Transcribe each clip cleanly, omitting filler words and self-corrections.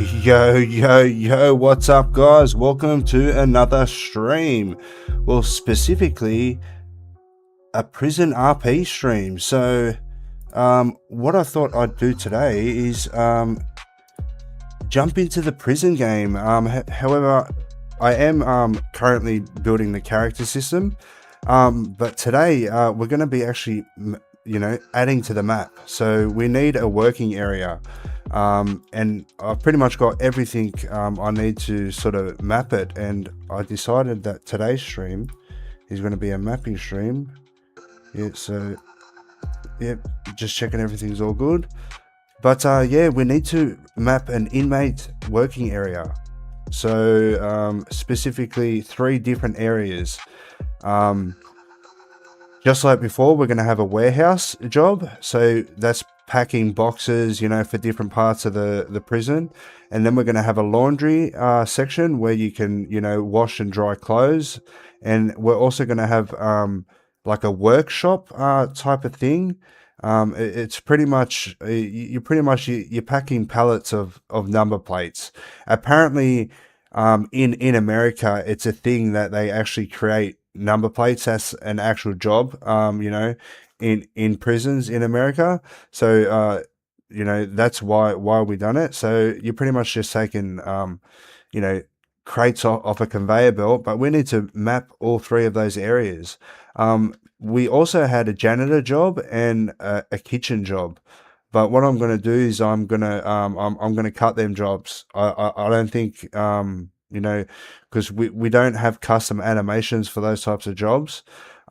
Yo, what's up, guys? Welcome to another stream. Well, specifically a prison RP stream. So, what I thought I'd do today is jump into the prison game. However, I am currently building the character system, but today we're going to be actually, adding to the map. So we need a working area. And I've pretty much got everything I need to sort of map it, and I decided that today's stream is going to be a mapping stream. Yeah, so just checking everything's all good. But we need to map an inmate working area. So specifically 3 different areas. Just like before, we're going to have a warehouse job. So that's packing boxes, for different parts of the prison. And then we're going to have a laundry section where you can, wash and dry clothes. And we're also going to have like a workshop type of thing. It's pretty much, you're packing pallets of number plates. Apparently, in America, it's a thing that they actually create number plates as an actual job, in prisons in America. So, that's why we done it. So you're pretty much just taking, crates off a conveyor belt, but we need to map all 3 of those areas. We also had a janitor job and a kitchen job. But what I'm going to do is I'm going to cut them jobs. I don't think, because we don't have custom animations for those types of jobs.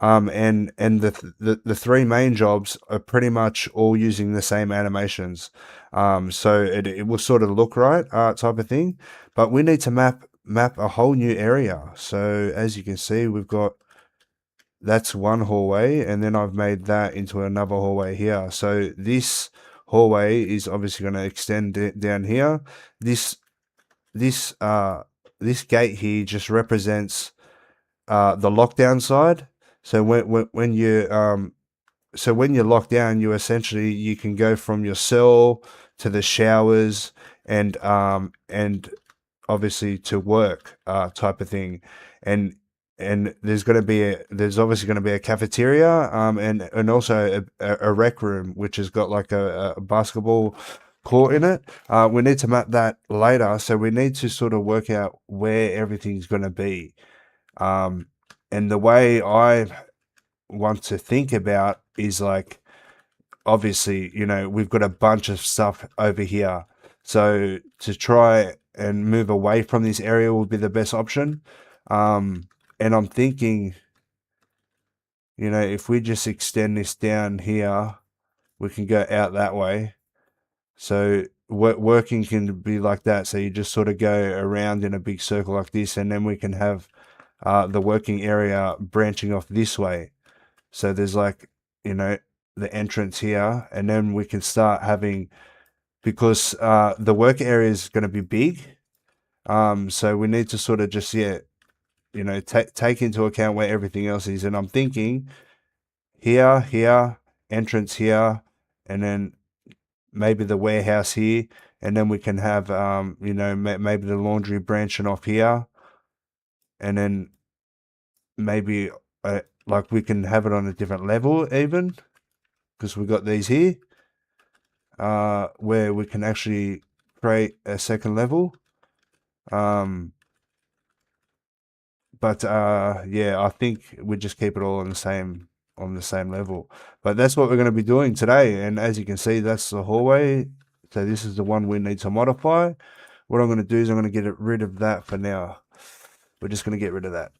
And the 3 main jobs are pretty much all using the same animations. So it will sort of look right, type of thing. But we need to map a whole new area. So as you can see, we've got, that's one hallway, and then I've made that into another hallway here. So this hallway is obviously going to extend down here. This gate here just represents the lockdown side. So when you're locked down, you can go from your cell to the showers and obviously to work type of thing. And there's obviously going to be a cafeteria and also a rec room, which has got like a basketball court in it. We need to map that later, so we need to sort of work out where everything's going to be. And the way I want to think about is like, obviously, we've got a bunch of stuff over here. So to try and move away from this area would be the best option. And I'm thinking, if we just extend this down here, we can go out that way. So working can be like that. So you just sort of go around in a big circle like this, and then we can have the working area branching off this way. So there's like, the entrance here, and then we can start having, because the work area is going to be big. So we need to sort of just, take into account where everything else is. And I'm thinking here, entrance here, and then maybe the warehouse here, and then we can have, maybe the laundry branching off here, and then maybe like we can have it on a different level even, because we got these here, where we can actually create a second level. But I think we just keep it all on the same level. But that's what we're going to be doing today. And as you can see, that's the hallway. So this is the one we need to modify. What I'm going to do is I'm going to get rid of that for now. We're just going to get rid of that.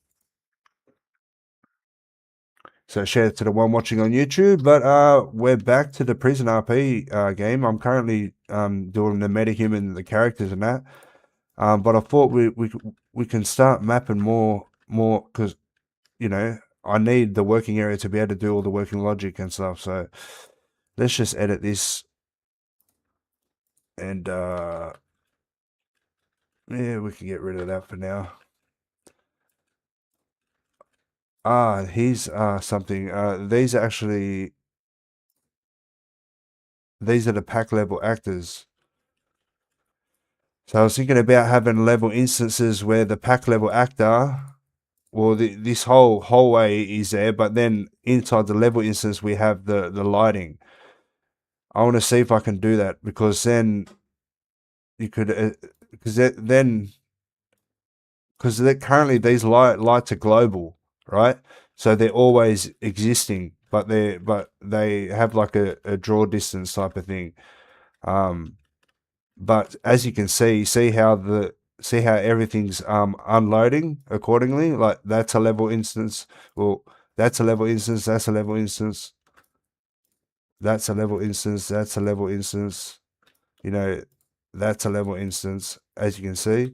So share it to the one watching on YouTube. But we're back to the Prison RP game. I'm currently doing the metahuman, the characters and that. But I thought we can start mapping more because, I need the working area to be able to do all the working logic and stuff. So let's just edit this. And we can get rid of that for now. Here's something. These are the pack level actors. So I was thinking about having level instances where the pack level actor, well, this whole hallway is there, but then inside the level instance we have the lighting. I want to see if I can do that, because then you could, because then because currently these lights are global, right? So they're always existing, but they have like a draw distance type of thing. But as you can see how everything's unloading accordingly. Like that's a level instance. Well, that's a level instance. That's a level instance. That's a level instance. That's a level instance. You know, that's a level instance. As you can see,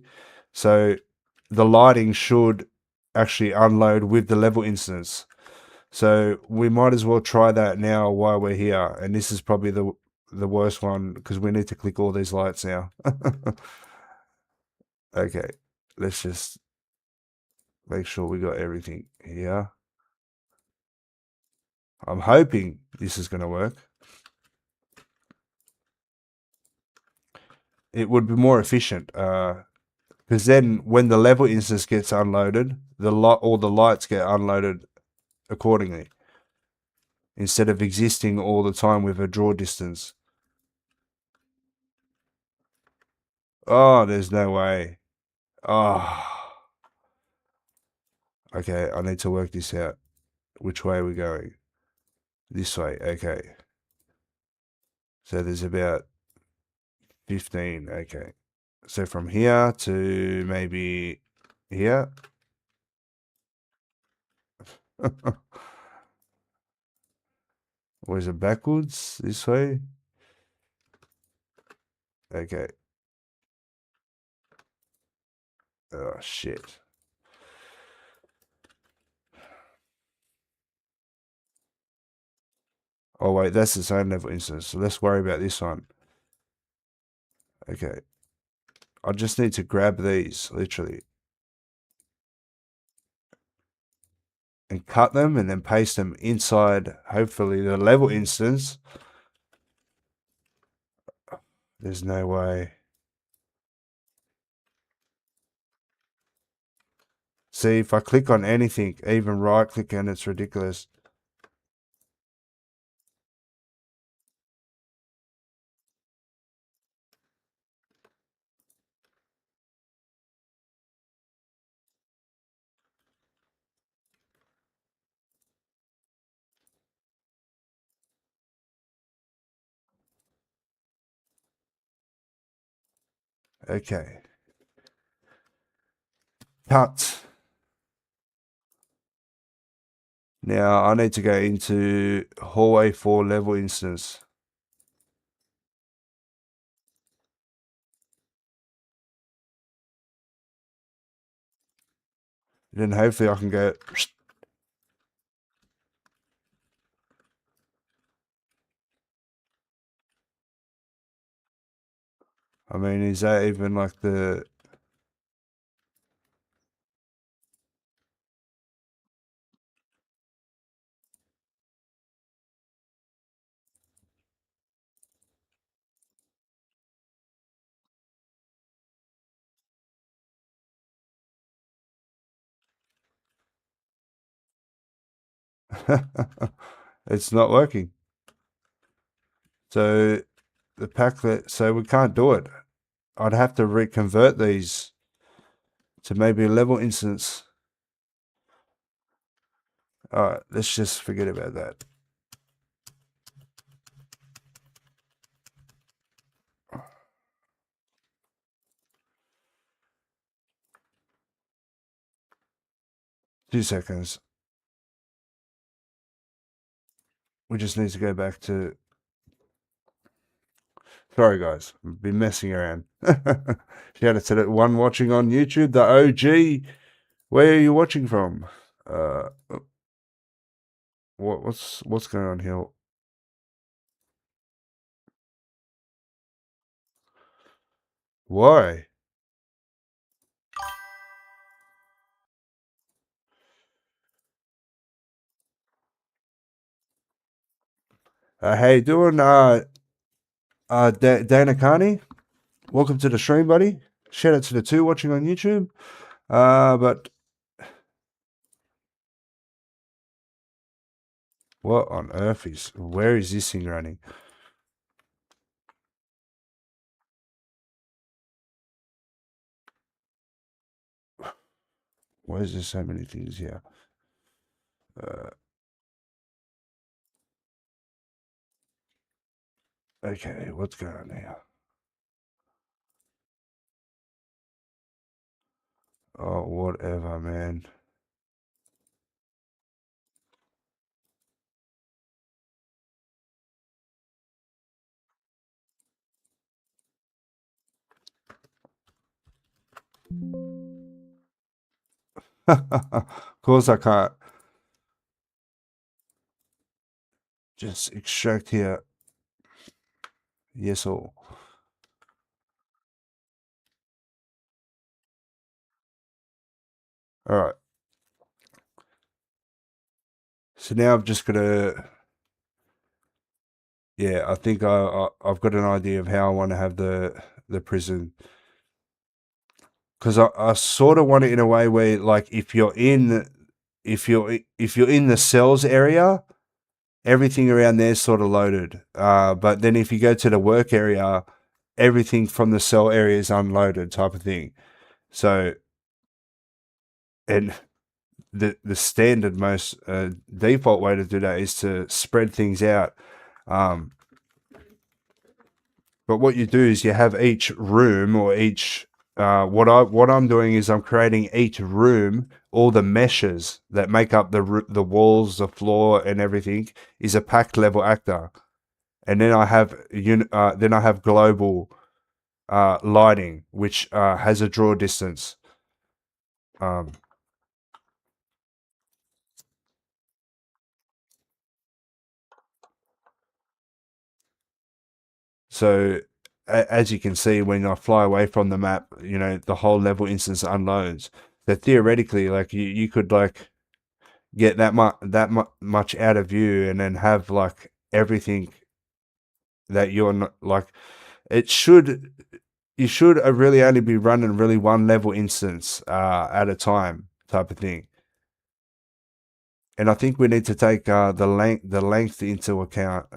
so the lighting should actually unload with the level instance. So we might as well try that now while we're here. And this is probably the worst one, because we need to click all these lights now. Okay, let's just make sure we got everything here. I'm hoping this is going to work. It would be more efficient, because then when the level instance gets unloaded, all the lights get unloaded accordingly, instead of existing all the time with a draw distance. Oh, there's no way. Oh, okay, I need to work this out. Which way are we going? This way, okay. So there's about 15, okay. So from here to maybe here. Or is it backwards? This way? Okay. Oh, shit. Oh, wait, that's the same level instance. So let's worry about this one. Okay. I just need to grab these, literally, and cut them and then paste them inside, hopefully, the level instance. There's no way. See, if I click on anything, even right click, and it's ridiculous. Okay. Cut. Now I need to go into hallway 4 level instance. Then hopefully I can go. I mean, is that even like the... It's not working. So the packlet, so we can't do it. I'd have to reconvert these to maybe a level instance. All right, let's just forget about that. Two seconds. We just need to go back to... Sorry, guys. I've been messing around. Shout out to that one watching on YouTube, the OG. Where are you watching from? What's going on here? Why? How you doing? Dana Carney? Welcome to the stream, buddy. Shout out to the two watching on YouTube. But what on earth where is this thing running? Why is there so many things here? Okay, what's going on now? Oh, whatever, man. Of course I can't. Just extract here. Yes, all. All right. So now I'm just gonna. Yeah, I think I've got an idea of how I want to have the prison, because I sort of want it in a way where, like, if you're in the cells area, everything around there is sort of loaded. But then if you go to the work area, everything from the cell area is unloaded, type of thing. So, and the standard most default way to do that is to spread things out. But what you do is you have each room or each what I'm doing is I'm creating each room, all the meshes that make up the walls, the floor, and everything is a packed level actor, and then I have global lighting, which has a draw distance. So as you can see, when I fly away from the map, the whole level instance unloads. So theoretically, like you could like get much out of view, and then have like everything that you're not like. It should You should really only be running really one level instance at a time, type of thing. And I think we need to take the length into account.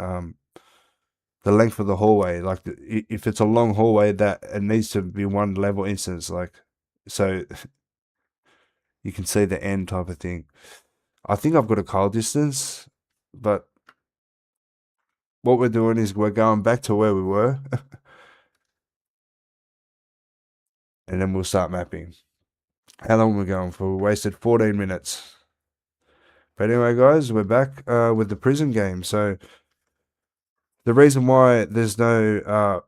The length of the hallway, like if it's a long hallway, that it needs to be one level instance, like, so you can see the end, type of thing. I think I've got a call distance, but what we're doing is we're going back to where we were and then we'll start mapping. How long are we going for? We wasted 14 minutes. But anyway, guys, we're back with the prison game. So the reason why there's no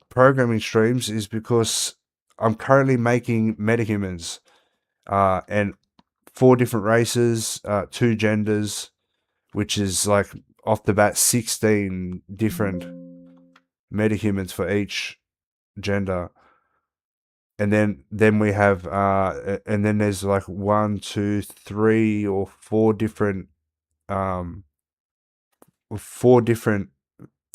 programming streams is because I'm currently making metahumans, and 4 different races, 2 genders, which is like off the bat 16 different metahumans for each gender. And then we have and then there's like 1, 2, 3 or 4 different 4 different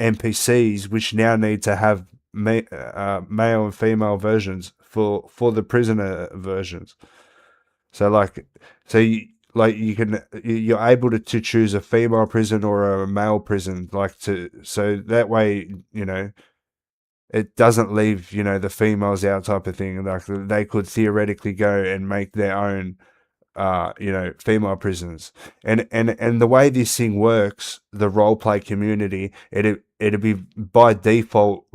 NPCs, which now need to have male and female versions for the prisoner versions. So you're able to choose a female prison or a male prison, so that way, it doesn't leave, the females out, type of thing. Like they could theoretically go and make their own female prisons. And the way this thing works, the roleplay community, it'd be by default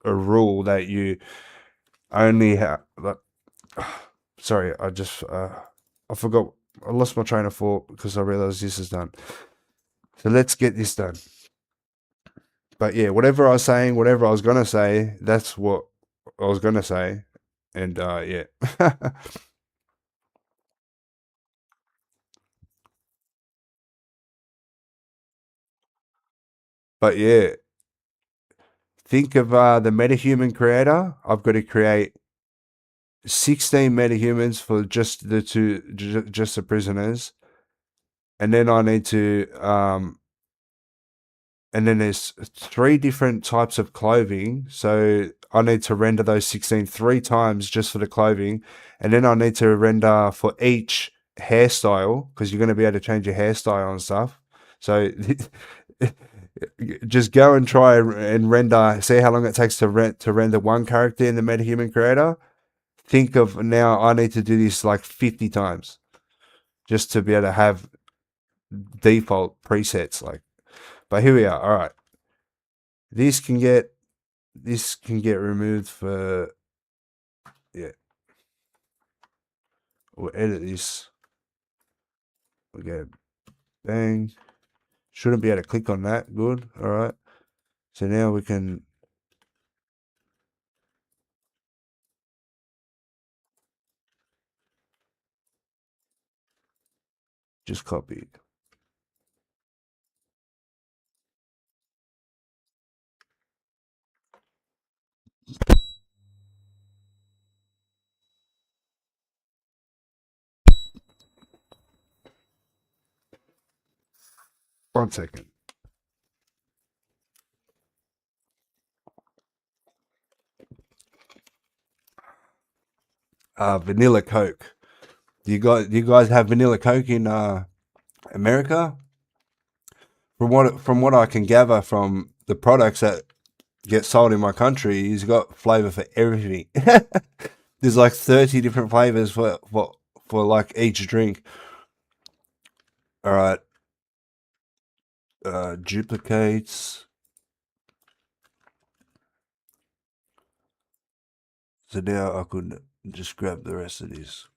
a rule that you only have. Sorry, I forgot. I lost my train of thought because I realized this is done. So let's get this done. But yeah, whatever I was saying, whatever I was gonna say, that's what I was gonna say. And yeah. But yeah, think of the metahuman creator. I've got to create 16 metahumans for just just the prisoners, and then I need to and then there's 3 different types of clothing. So I need to render those 16 3 times just for the clothing, and then I need to render for each hairstyle because you're going to be able to change your hairstyle and stuff. So just go and try and render. See how long it takes to render one character in the MetaHuman Creator. Think of now I need to do this like 50 times just to be able to have default presets. Like, but here we are. All right, this can get removed for, yeah. We'll edit this. We'll go bang. Shouldn't be able to click on that. Good. All right. So now we can just copy. One second. Vanilla Coke. Do you guys have vanilla Coke in America? From what I can gather from the products that get sold in my country, he's got flavor for everything. There's like 30 different flavors for like each drink. All right. Duplicates. So now I could just grab the rest of this.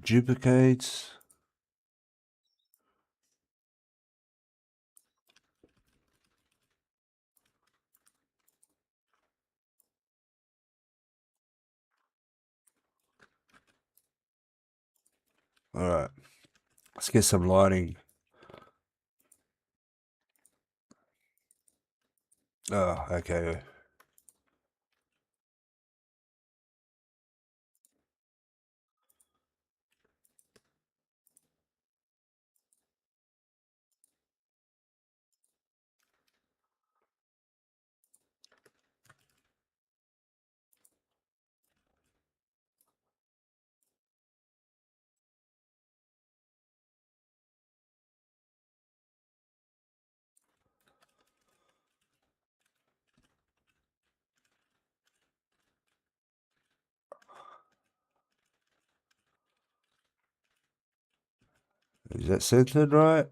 Duplicates. All right. Let's get some lighting. Oh, okay. Is that centered right?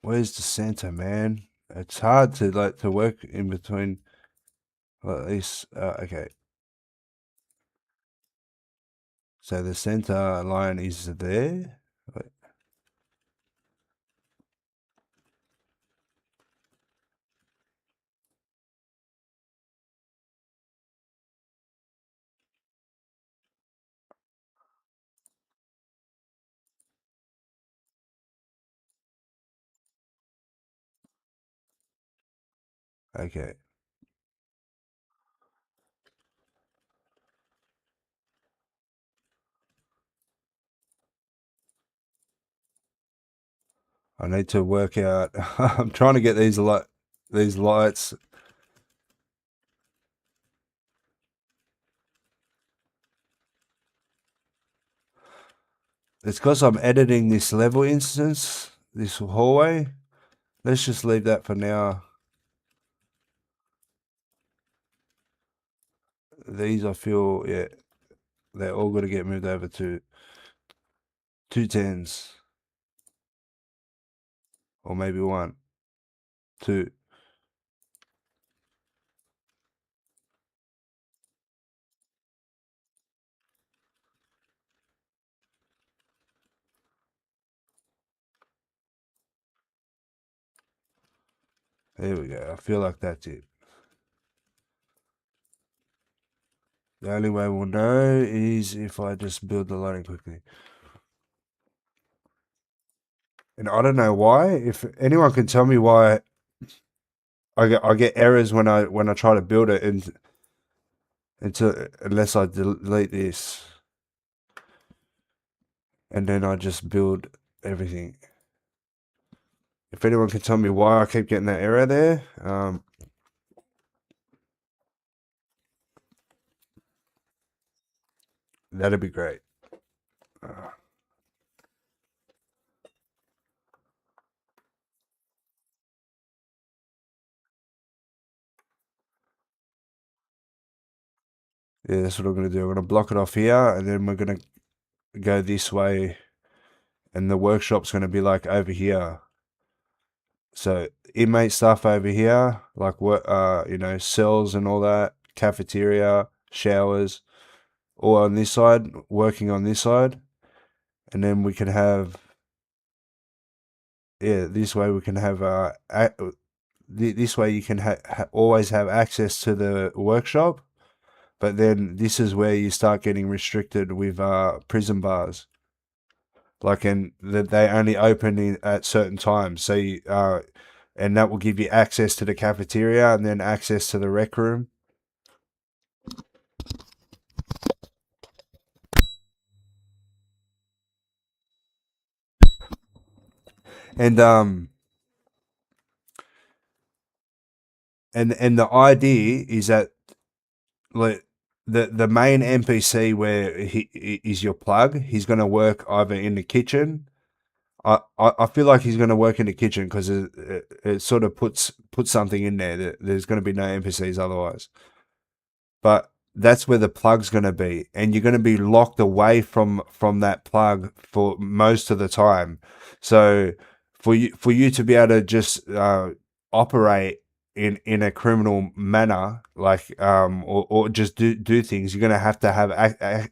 Where's the center, man? It's hard to work in between like this. Okay. So the center line is there. Wait. Okay. I need to work out. I'm trying to get these lights. It's because I'm editing this level instance, this hallway. Let's just leave that for now. These, I feel, yeah, they're all going to get moved over to 210s. Or maybe 1, 2. There we go. I feel like that's it. The only way we'll know is if I just build the loading quickly. And I don't know why. If anyone can tell me why I get errors when I try to build it, and unless I delete this and then I just build everything. If anyone can tell me why I keep getting that error there, that'd be great. Yeah, that's what I'm going to do. I'm going to block it off here, and then we're going to go this way, and the workshop's going to be like over here. So inmate stuff over here, like what, cells and all that, cafeteria, showers, all on this side, working on this side, and then we can have, yeah, this way we can have, this way you can always have access to the workshop. But then this is where you start getting restricted with prison bars, like, and that they only open at certain times. So and that will give you access to the cafeteria and then access to the rec room. And and the idea is that, like, the main NPC where he is your plug, he's going to work either in the kitchen. I feel like he's going to work in the kitchen because it sort of puts something in there that there's going to be no NPCs otherwise. But that's where the plug's going to be, and you're going to be locked away from that plug for most of the time. So for you to be able to just operate in a criminal manner, like or just do things, you're going to have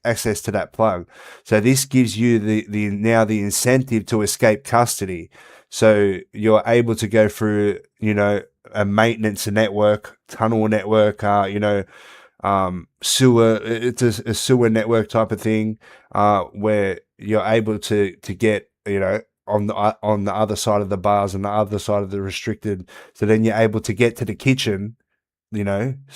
access to that plug. So this gives you the incentive to escape custody. So you're able to go through, a maintenance network, tunnel network, sewer. It's a sewer network type of thing, where you're able to get, on the other side of the bars and the other side of the restricted. So then you're able to get to the kitchen, sneak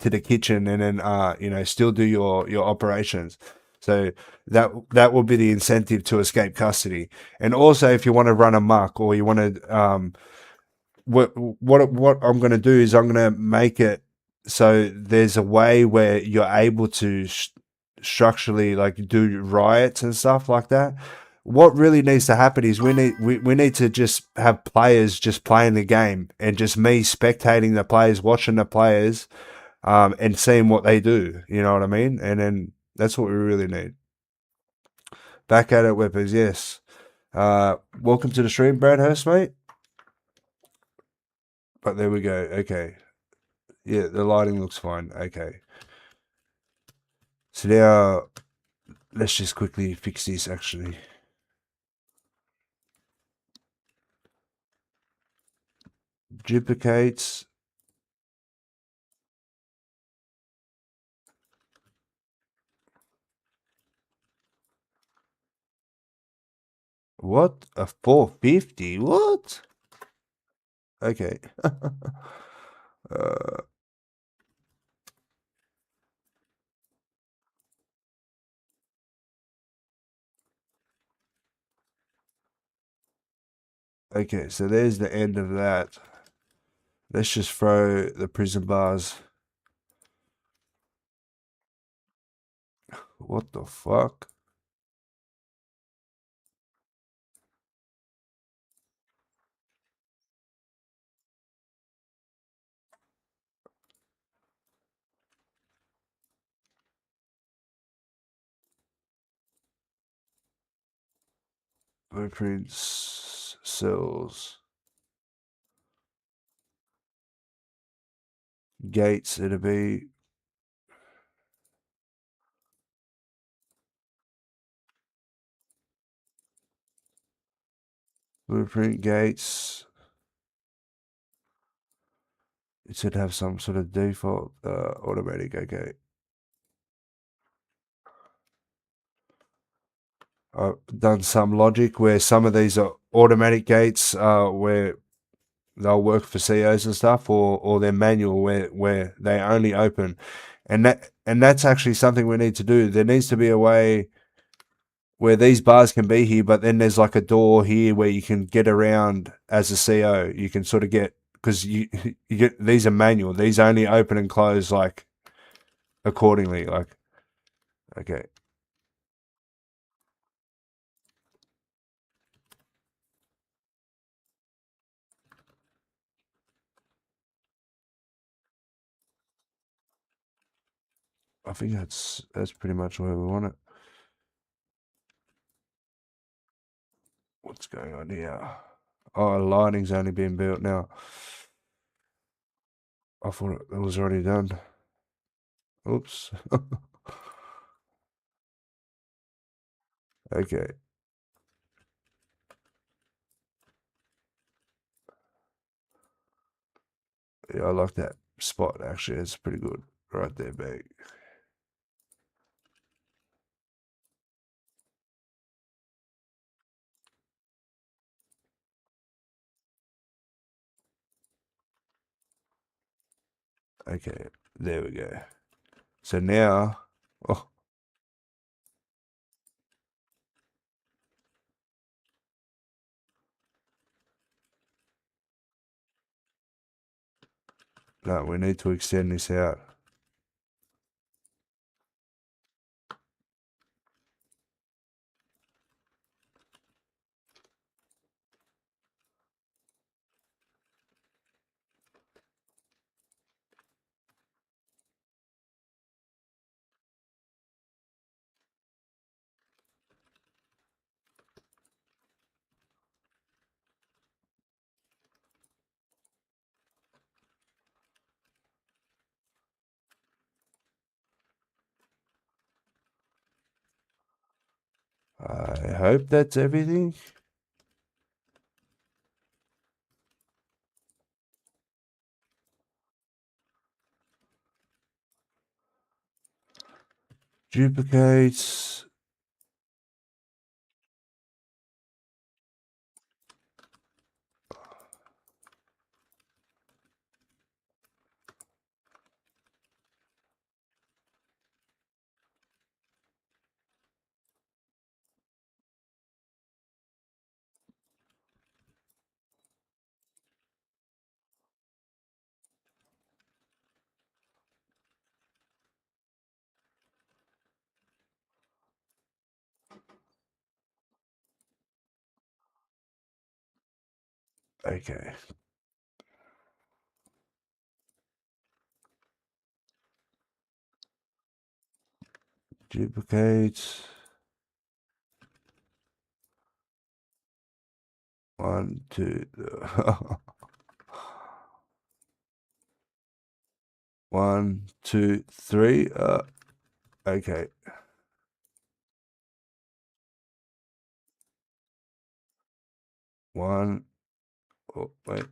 to the kitchen, and then still do your operations. So that will be the incentive to escape custody. And also, if you want to run amok, or you want to what I'm going to do is I'm going to make it so there's a way where you're able to structurally, like, do riots and stuff like that. What really needs to happen is we need to just have players just playing the game, and just me spectating the players, watching the players, and seeing what they do. You know what I mean? And then that's what we really need. Back at it, Weapons. Yes. Welcome to the stream, Brad Hurst, mate. But there we go. Okay. Yeah, the lighting looks fine. Okay. So now, let's just quickly fix this, actually. Duplicates. What? A 450? What? Okay. uh, okay, so there's the end of that. Let's just throw the prison bars. What the fuck? Blueprints. cells, gates, it'll be blueprint gates. It should have some sort of default automatic. Okay. I've done some logic where some of these are automatic gates where they'll work for COs and stuff, or they're manual where they only open, and that's actually something we need to do. There needs to be a way where these bars can be here, but then there's like a door here where you can get around as a CO. You can sort of get, because you get, these are manual. These only open and close like accordingly. Like, okay. I think that's pretty much where we want it. What's going on here? Oh, lighting's only being built now. I thought it was already done. Oops. Okay. Yeah, I like that spot actually. It's pretty good right there, babe. Okay, there we go. So now, oh, no, we need to extend this out. I hope that's everything. Duplicates. Okay. Duplicates. 1, 2. 1, 2, 3. Okay. One. Oh, wait.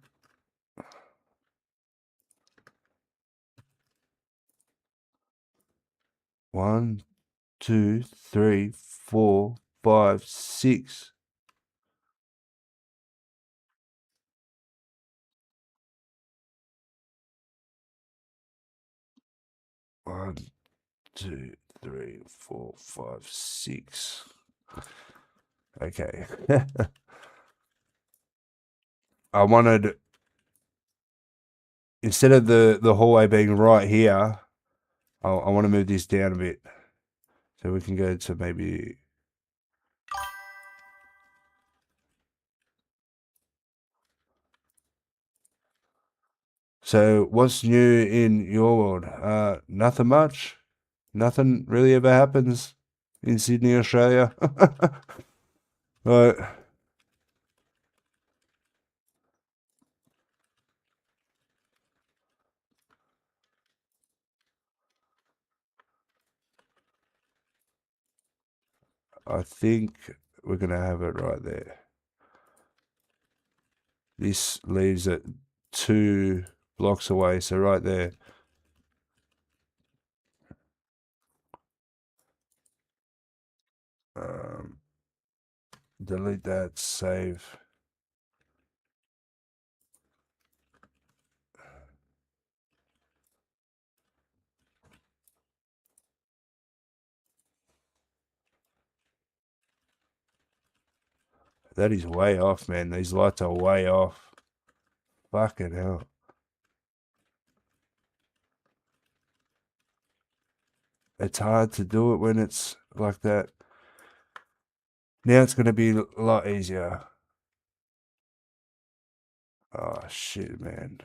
1, 2, 3, 4, 5, 6. 1, 2, 3, 4, 5, 6. Okay. I wanted, instead of the hallway being right here, I want to move this down a bit. So we can go to maybe... So what's new in your world? Nothing much. Nothing really ever happens in Sydney, Australia. Right. I think we're going to have it right there. This leaves it 2 blocks away, so right there. Delete that, save. That is way off, man. These lights are way off. Fucking hell. It's hard to do it when it's like that. Now it's going to be a lot easier. Oh, shit, man.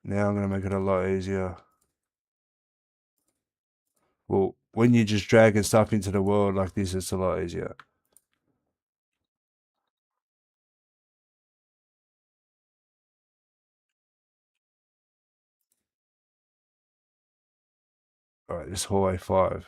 Now I'm going to make it a lot easier. Well, when you're just dragging stuff into the world like this, it's a lot easier. Alright, this hallway 5.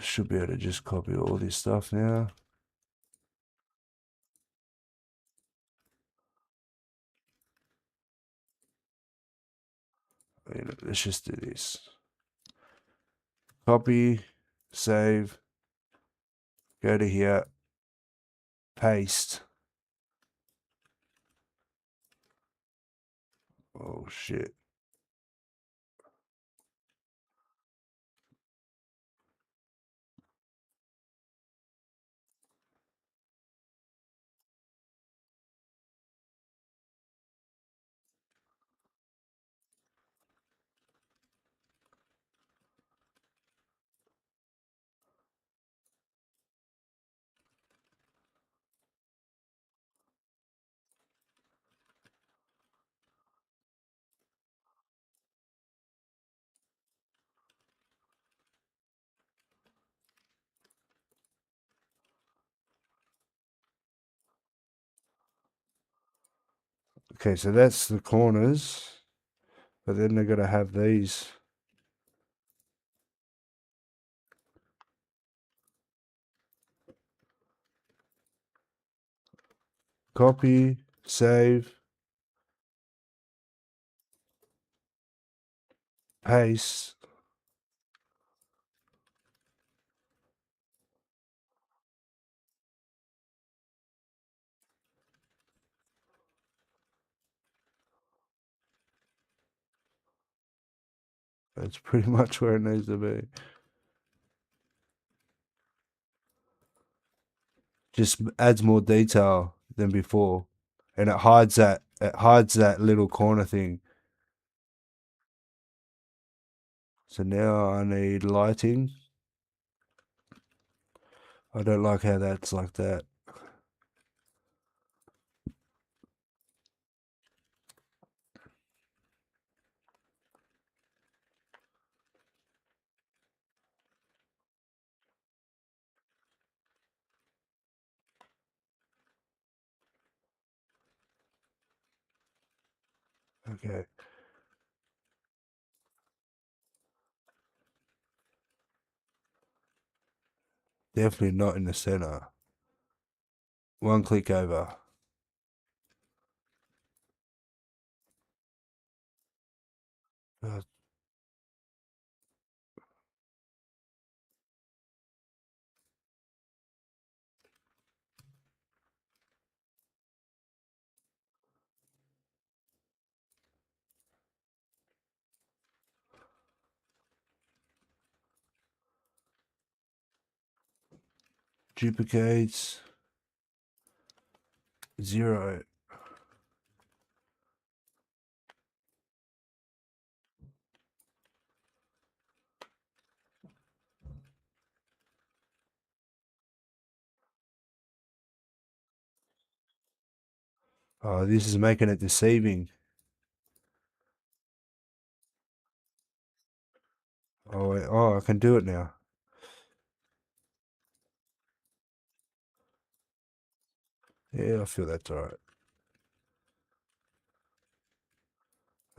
Should be able to just copy all this stuff now. Let's just do this. Copy, save, go to here, paste. Oh shit. Okay, so that's the corners, but then they're gonna have these. Copy, save, paste. That's pretty much where it needs to be. Just adds more detail than before, and it hides that little corner thing. So now I need lighting. I don't like how that's like that. Okay. Definitely not in the center. One click over. Uh, duplicates. 0. Oh, this is making it deceiving. Oh, oh, I can do it now. Yeah, I feel that's alright.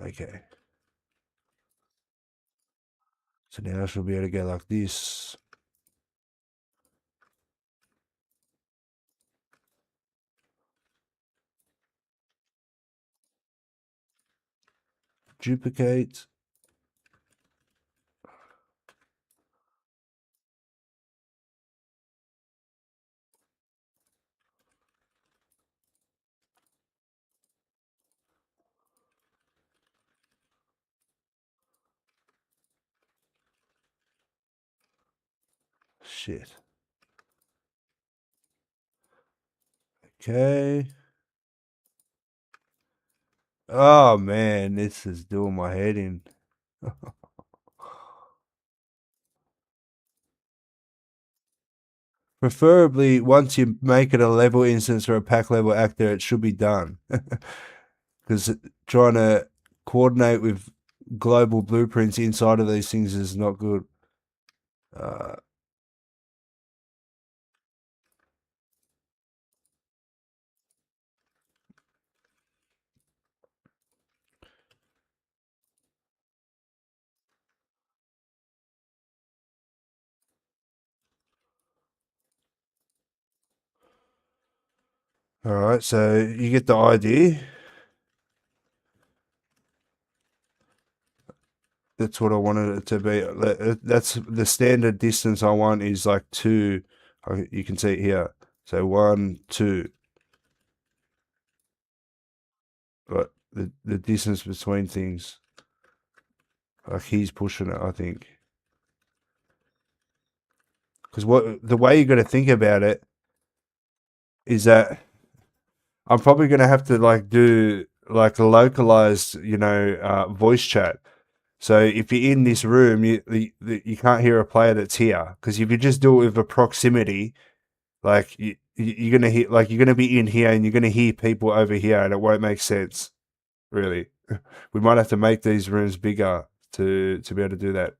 Okay. So now I should be able to go like this. Duplicate. Shit. Okay. Oh man, this is doing my head in. Preferably, once you make it a level instance or a pack level actor, it should be done. Because trying to coordinate with global blueprints inside of these things is not good. Uh, all right, so you get the idea. That's what I wanted it to be. That's the standard distance I want is like 2. You can see it here. So 1, 2. But the distance between things, like he's pushing it, I think. Because what the way you got to think about it is that I'm probably going to have to like do like a localized, voice chat. So if you're in this room, you can't hear a player that's here. Because if you just do it with a proximity, like you're gonna hear, like you're gonna be in here and you're gonna hear people over here, and it won't make sense. Really, we might have to make these rooms bigger to be able to do that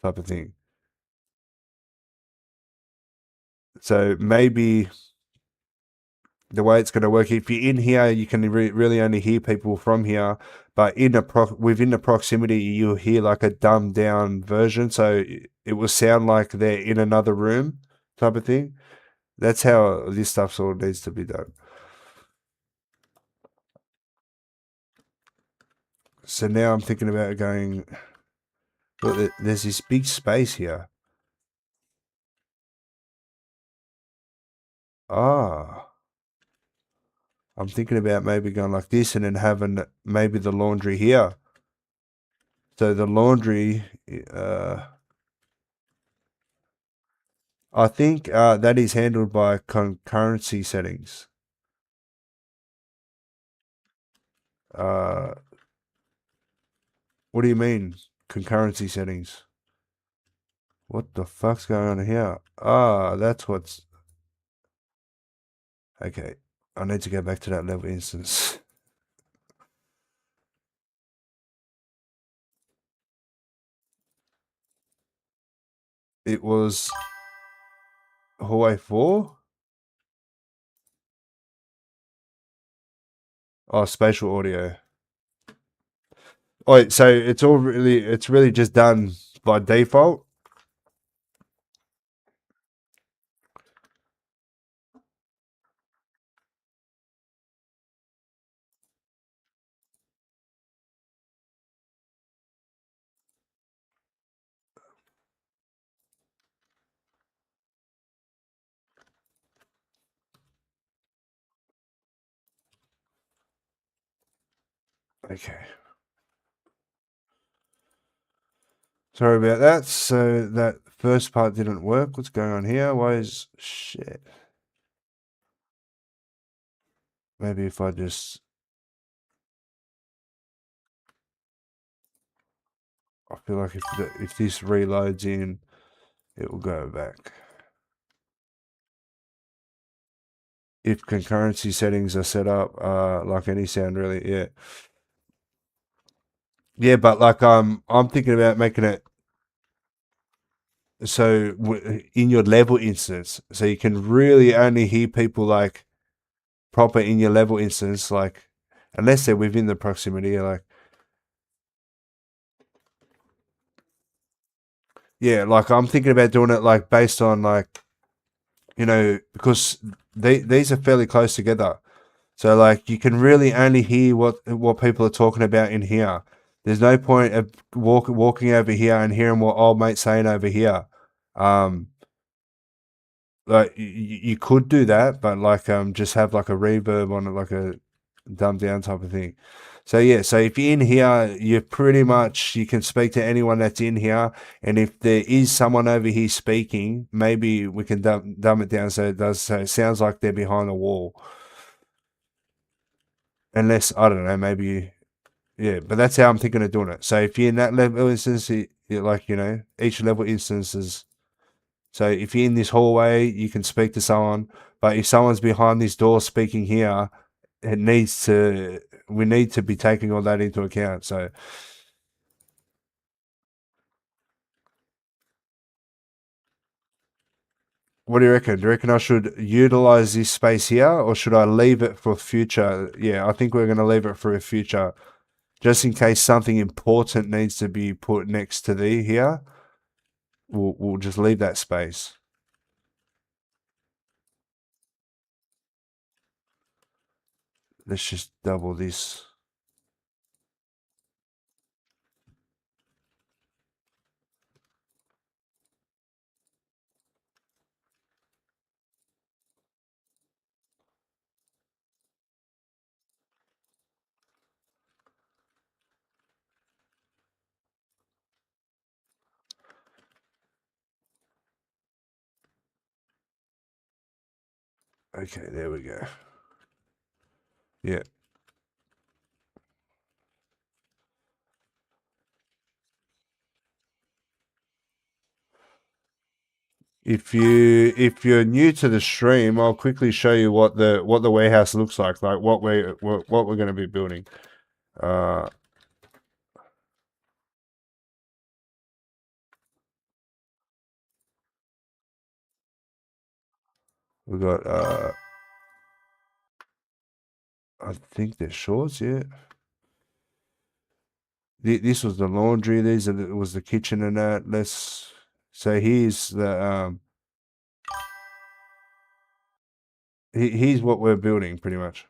type of thing. So maybe the way it's going to work, if you're in here, you can really only hear people from here, but within the proximity, you'll hear like a dumbed down version, so it will sound like they're in another room type of thing. That's how this stuff sort of needs to be done. So now I'm thinking about going. Look, there's this big space here. Ah, I'm thinking about maybe going like this and then having maybe the laundry here. So the laundry, I think that is handled by concurrency settings. Uh, what do you mean concurrency settings? What the fuck's going on here? Ah, that's what's okay. I need to go back to that level instance. It was hallway 4. Oh, spatial audio. Oh, so it's really just done by default. Okay. Sorry about that. So that first part didn't work. What's going on here? Why is shit? Maybe if I just, I feel like if this reloads in, it will go back. if concurrency settings are set up, like any sound really, yeah. Yeah, but like I'm thinking about making it so in your level instance, so you can really only hear people like proper in your level instance, like unless they're within the proximity, like yeah, like I'm thinking about doing it like based on like because these are fairly close together, so like you can really only hear what people are talking about in here. There's no point of walking over here and hearing what old mate's saying over here. Um, like you could do that, but like just have like a reverb on it, like a dumbed down type of thing. So yeah, so if you're in here, you pretty much you can speak to anyone that's in here, and if there is someone over here speaking, maybe we can dumb it down so it sounds like they're behind the wall. Unless I don't know, maybe yeah, but that's how I'm thinking of doing it. So if you're in that level instance, like each level instance is. So if you're in this hallway, you can speak to someone. But if someone's behind this door speaking here, we need to be taking all that into account. So what do you reckon? Do you reckon I should utilize this space here or should I leave it for future? Yeah, I think we're going to leave it for a future. Just in case something important needs to be put next to the here, we'll just leave that space. Let's just double this. Okay, there we go. Yeah. If you're new to the stream, I'll quickly show you what the warehouse looks like what we're going to be building. Uh, we got I think they're shorts, yeah. This was the laundry. Was the kitchen and that. So here's the here's what we're building pretty much.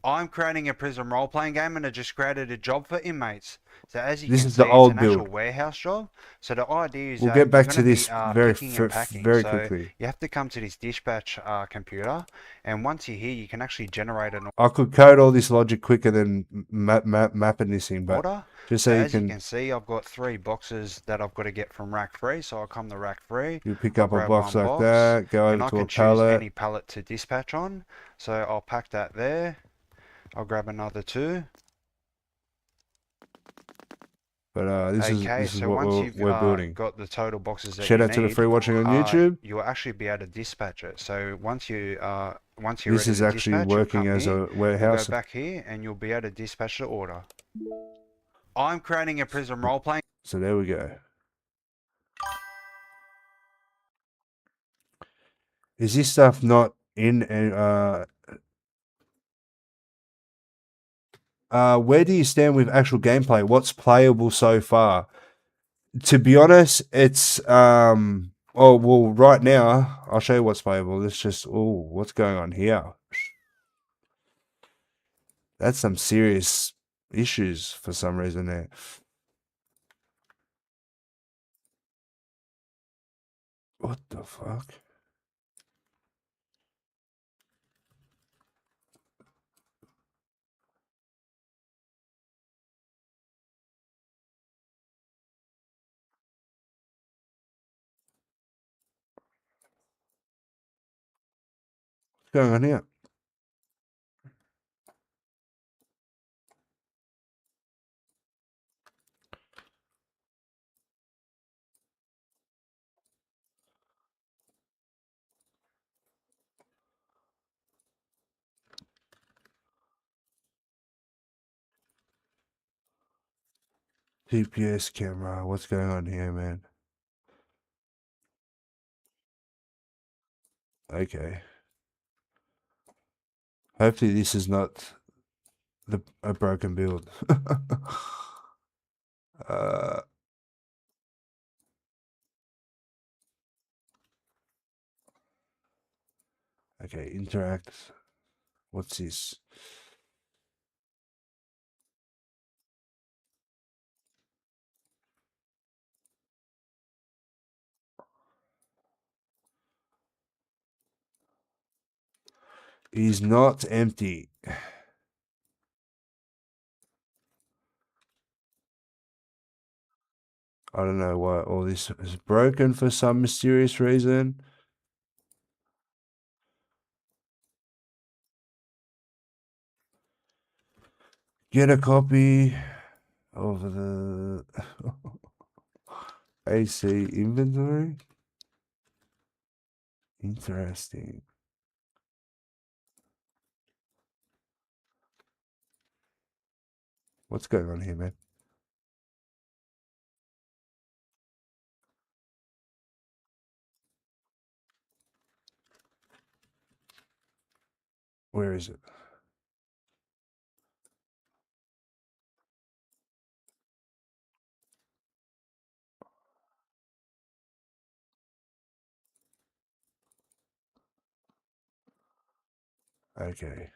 I'm creating a prison role-playing game and I just created a job for inmates. So as you This can is the see, it's old an actual build. warehouse job. So the idea is We'll that get you're back going to to be this picking and packing. very So quickly. you have to come to this dispatch computer, and once you're here, you can actually generate an I could code all this logic quicker than mapping this in, but order. just so So you as you can can see, I've got 3 boxes that I've got to get from rack 3. So I'll come to rack 3, you pick I'll up a grab box one like box, that, go over and I to a can choose pallet. any pallet to dispatch on. So I'll pack that there. I'll grab another 2. But Okay, this is so what once you've we're building. got the total boxes that Shout you out to the need, free watching on YouTube. you'll actually be able to dispatch it. So once you're This ready is to actually dispatch, you'll working come as here, a you'll go warehouse. back here, and you'll be able to dispatch the order. I'm creating a prison role-playing. So there we go. Is this stuff not in? Where do you stand with actual gameplay? What's playable so far? To be honest, it's Oh well, right now I'll show you what's playable. Let's just. Oh, what's going on here? That's some serious issues for some reason there. What the fuck? What's going on here? TPS camera. What's going on here, man? Okay. Hopefully this is not a broken build. uh, okay, interact. What's this? Is not empty. I don't know why all this is broken for some mysterious reason. Get a copy of the AC inventory. Interesting. What's going on here, man? Where is it? Okay.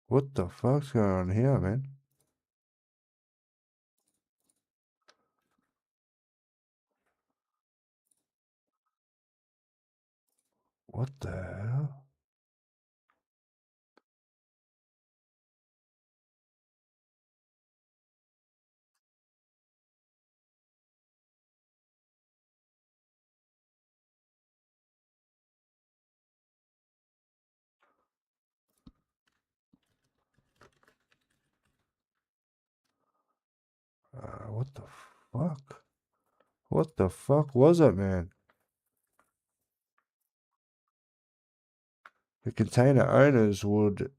What the fuck's going on here, man? What the hell? What the fuck? What the fuck was it, man? The container owners would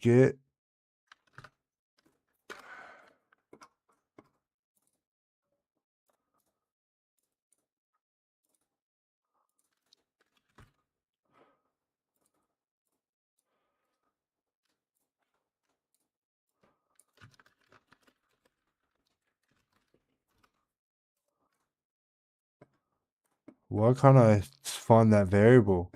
get why can't I find that variable?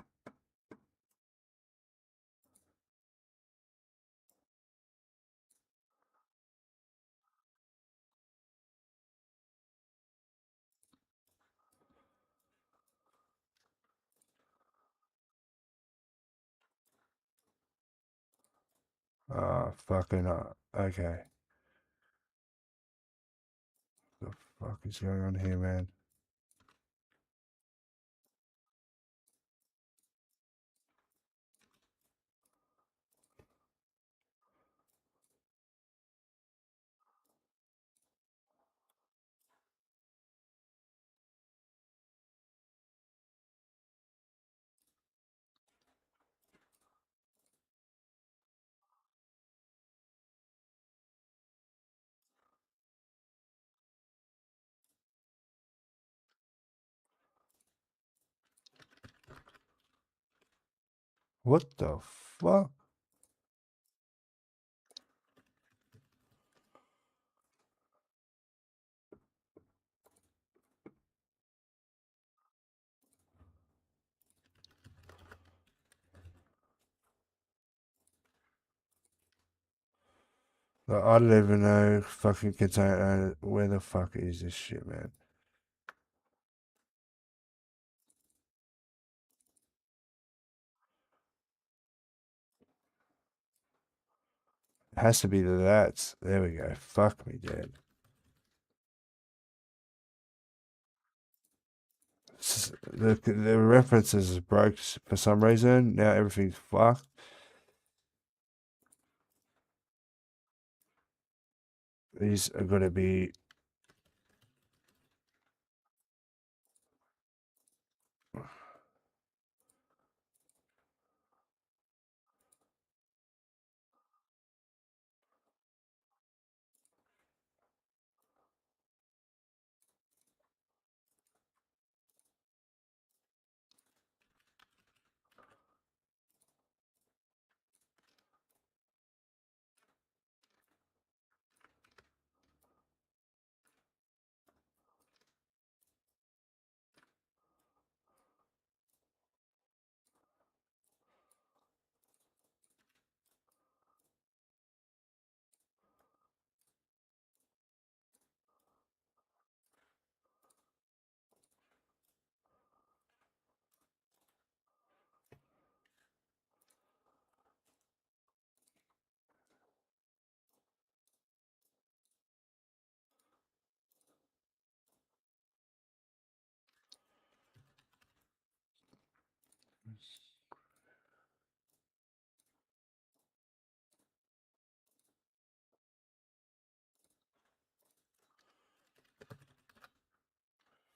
Fucking okay. The fuck is going on here, man? What the fuck? Like, I don't even know fucking container. Where the fuck is this shit, man? Has to be that. There we go. Fuck me dead. The references broke for some reason. Now everything's fucked. These are going to be...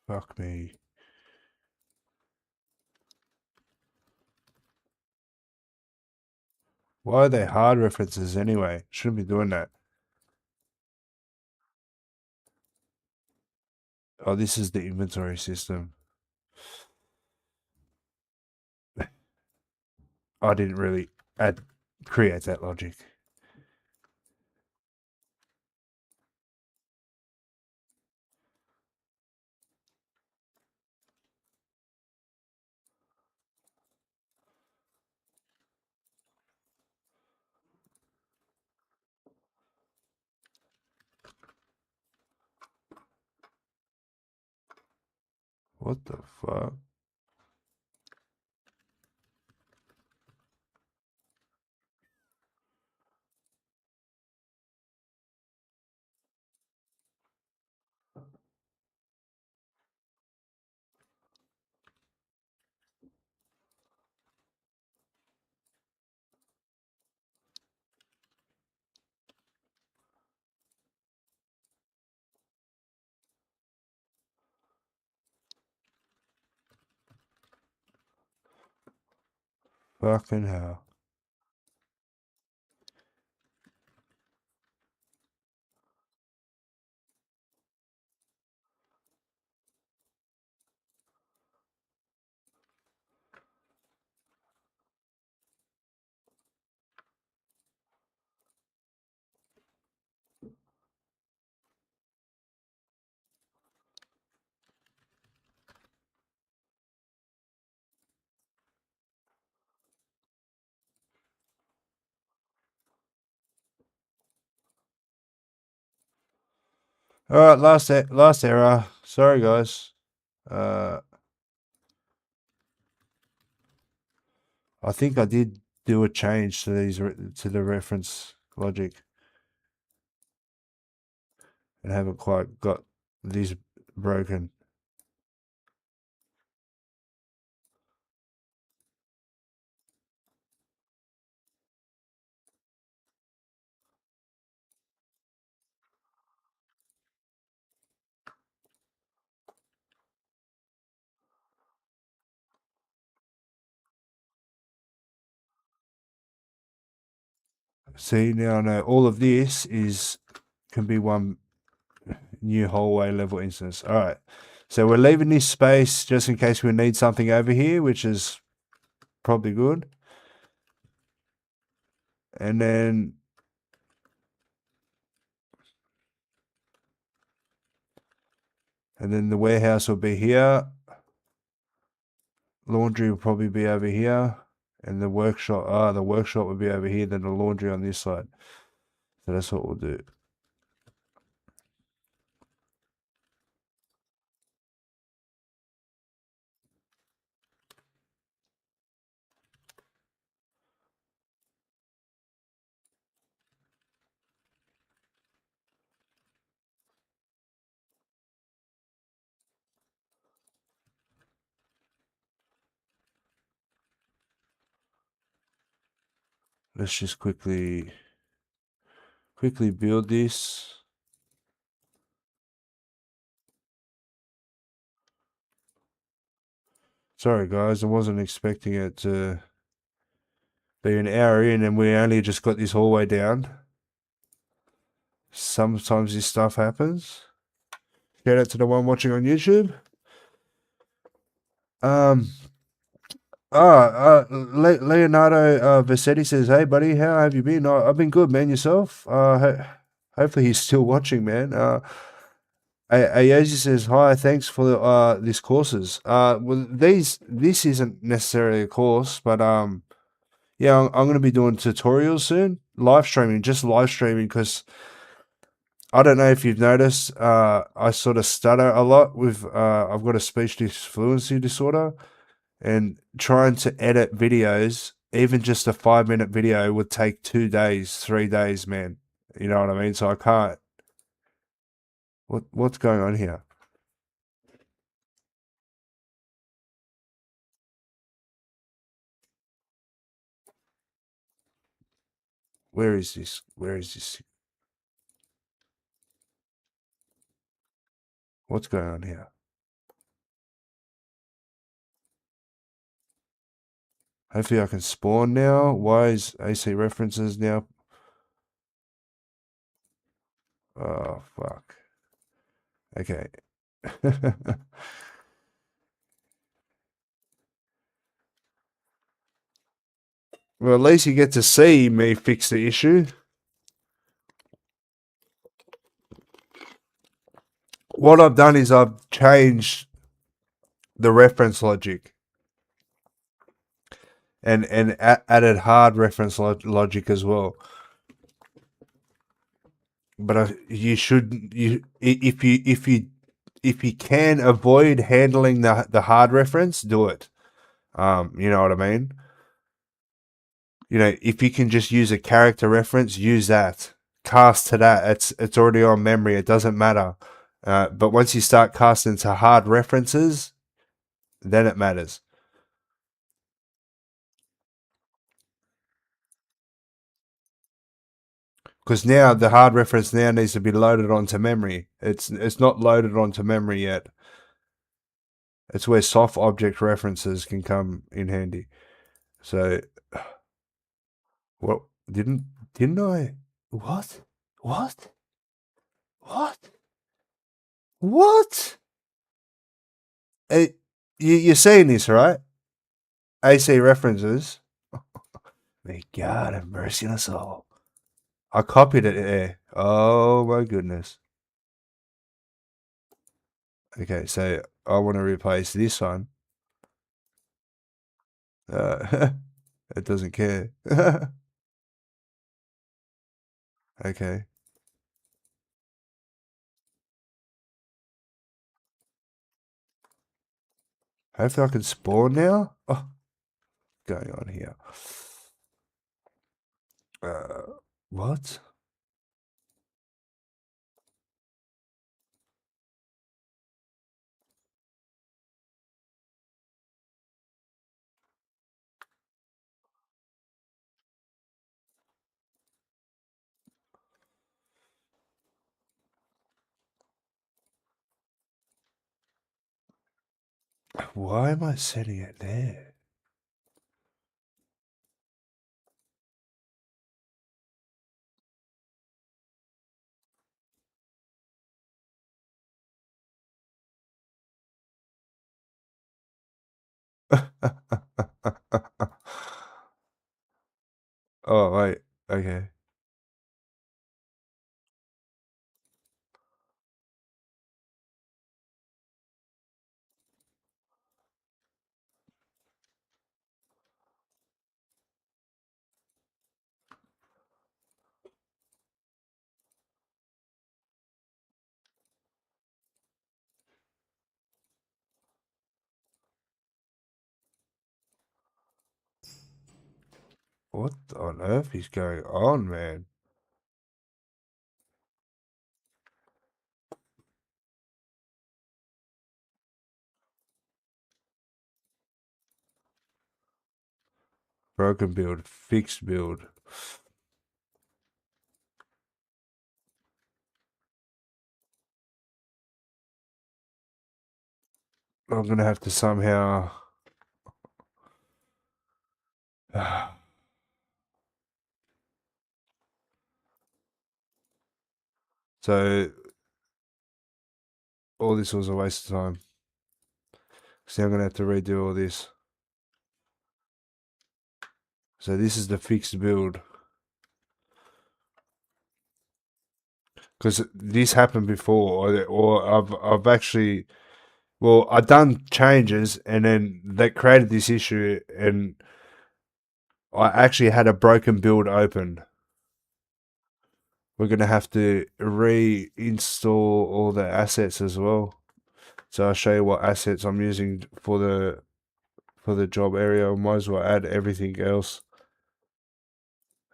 Fuck me. Why are they hard references anyway? Shouldn't be doing that. Oh, this is the inventory system. I didn't really create that logic. What the fuck? Fucking hell. All right, last error. Sorry, guys. I think I did do a change to these to the reference logic, and haven't quite got these broken. See, now I know all of this can be one new hallway level instance. All right, so we're leaving this space just in case we need something over here, which is probably good. And then the warehouse will be here. Laundry will probably be over here, and the workshop will be over here. Then the laundry on this side. So that's what we'll do. let's just quickly build this. Sorry guys, I wasn't expecting it to be an hour in and we only just got this hallway down. Sometimes this stuff happens. Shout out to the one watching on YouTube. Leonardo Vassetti says, "Hey buddy, how have you been? I've been good, man. Yourself? Hopefully he's still watching, man. Ayosi says, "Hi, thanks for these courses. Well, this isn't necessarily a course, but yeah, I'm going to be doing tutorials soon, live streaming, because I don't know if you've noticed, I sort of stutter a lot with I've got a speech fluency disorder, and trying to edit videos, even just a 5-minute video, would take 2 days, 3 days, man. You know what I mean? So I can't. What's going on here? Where is this? Where is this? What's going on here? Hopefully I can spawn now. Why is AC references now? Oh, fuck. Okay. Well, at least you get to see me fix the issue. What I've done is I've changed the reference logic and added hard reference logic as well. But if you can avoid handling the hard reference, do it. You know what I mean? You know, if you can just use a character reference, use that. Cast to that. It's already on memory. It doesn't matter. But once you start casting to hard references, then it matters. Because now the hard reference now needs to be loaded onto memory. It's not loaded onto memory yet. It's where soft object references can come in handy. So, what didn't I? What? What? What? What? You're seeing this, right? AC references. May God have mercy on us all. I copied it there. Oh my goodness. Okay, so I want to replace this one. It doesn't care. Okay. Hopefully I can spawn now. Oh, going on here. What? Why am I setting it there? Oh, wait. Okay. What on earth is going on, man? Broken build, fixed build. I'm gonna have to somehow. So all this was a waste of time. So I'm gonna have to redo all this. So this is the fixed build. Because this happened before, or I've actually, well, I done changes and then that created this issue, and I actually had a broken build open. We're gonna have to reinstall all the assets as well. So I'll show you what assets I'm using for the job area. I might as well add everything else.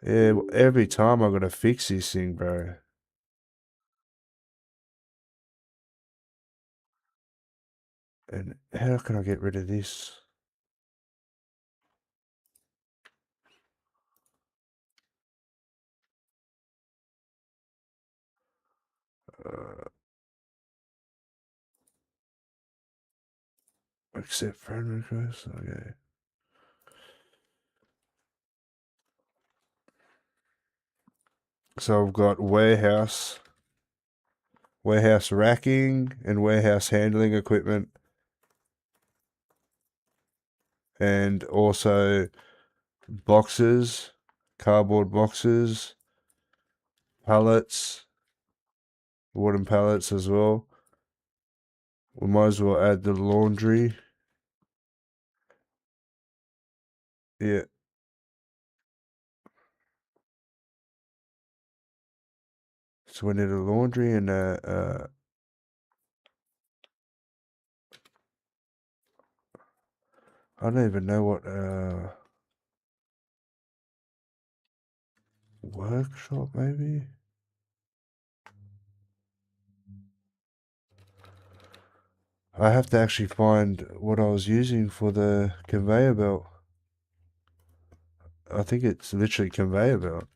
Yeah, every time I gotta fix this thing, bro. And how can I get rid of this? Uh, accept friend request. Okay. So I've got warehouse racking, and warehouse handling equipment, and also boxes, cardboard boxes, pallets, wooden pallets as well. We might as well add the laundry. Yeah. So we need a laundry and I don't even know what workshop maybe. I have to actually find what I was using for the conveyor belt. I think it's literally conveyor belt.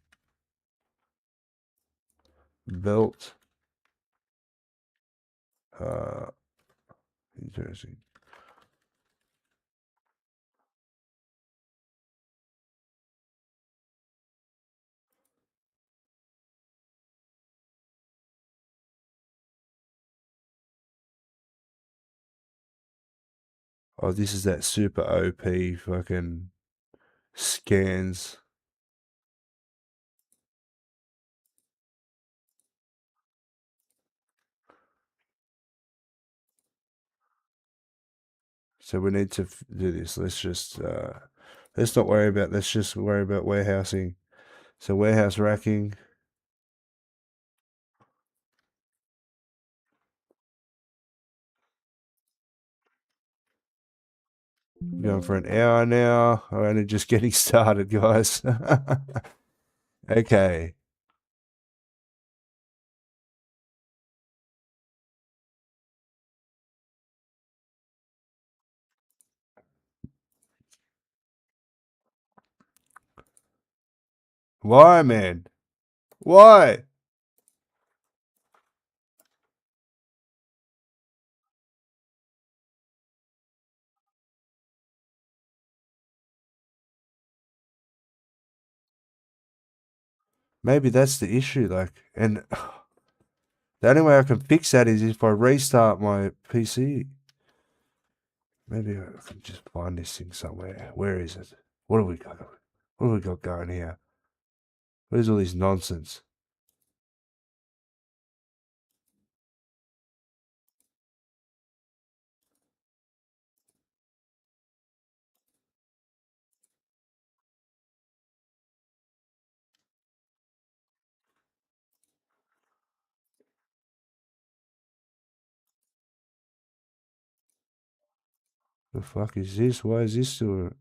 Belt. Interesting. Oh, this is that super OP fucking scans. So we need to do this. Let's just let's not worry about. Let's just worry about warehousing. So warehouse racking. Going for an hour now. I'm only just getting started, guys. Okay. Why, man? Why? Maybe that's the issue, like, and the only way I can fix that is if I restart my PC. Maybe I can just find this thing somewhere. Where is it? What have we got? What have we got going here? Where's all this nonsense? The fuck is this? Why is this still?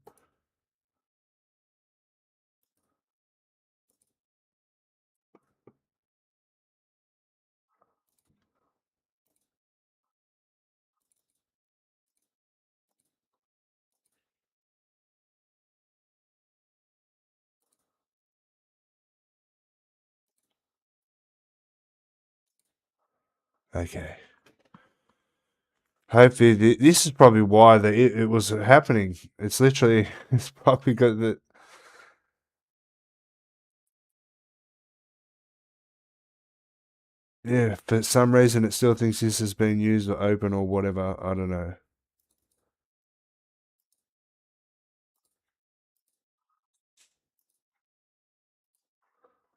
Okay. Hopefully, this is probably why it was happening. It's literally, it's probably got the. Yeah, for some reason it still thinks this has been used or open or whatever. I don't know.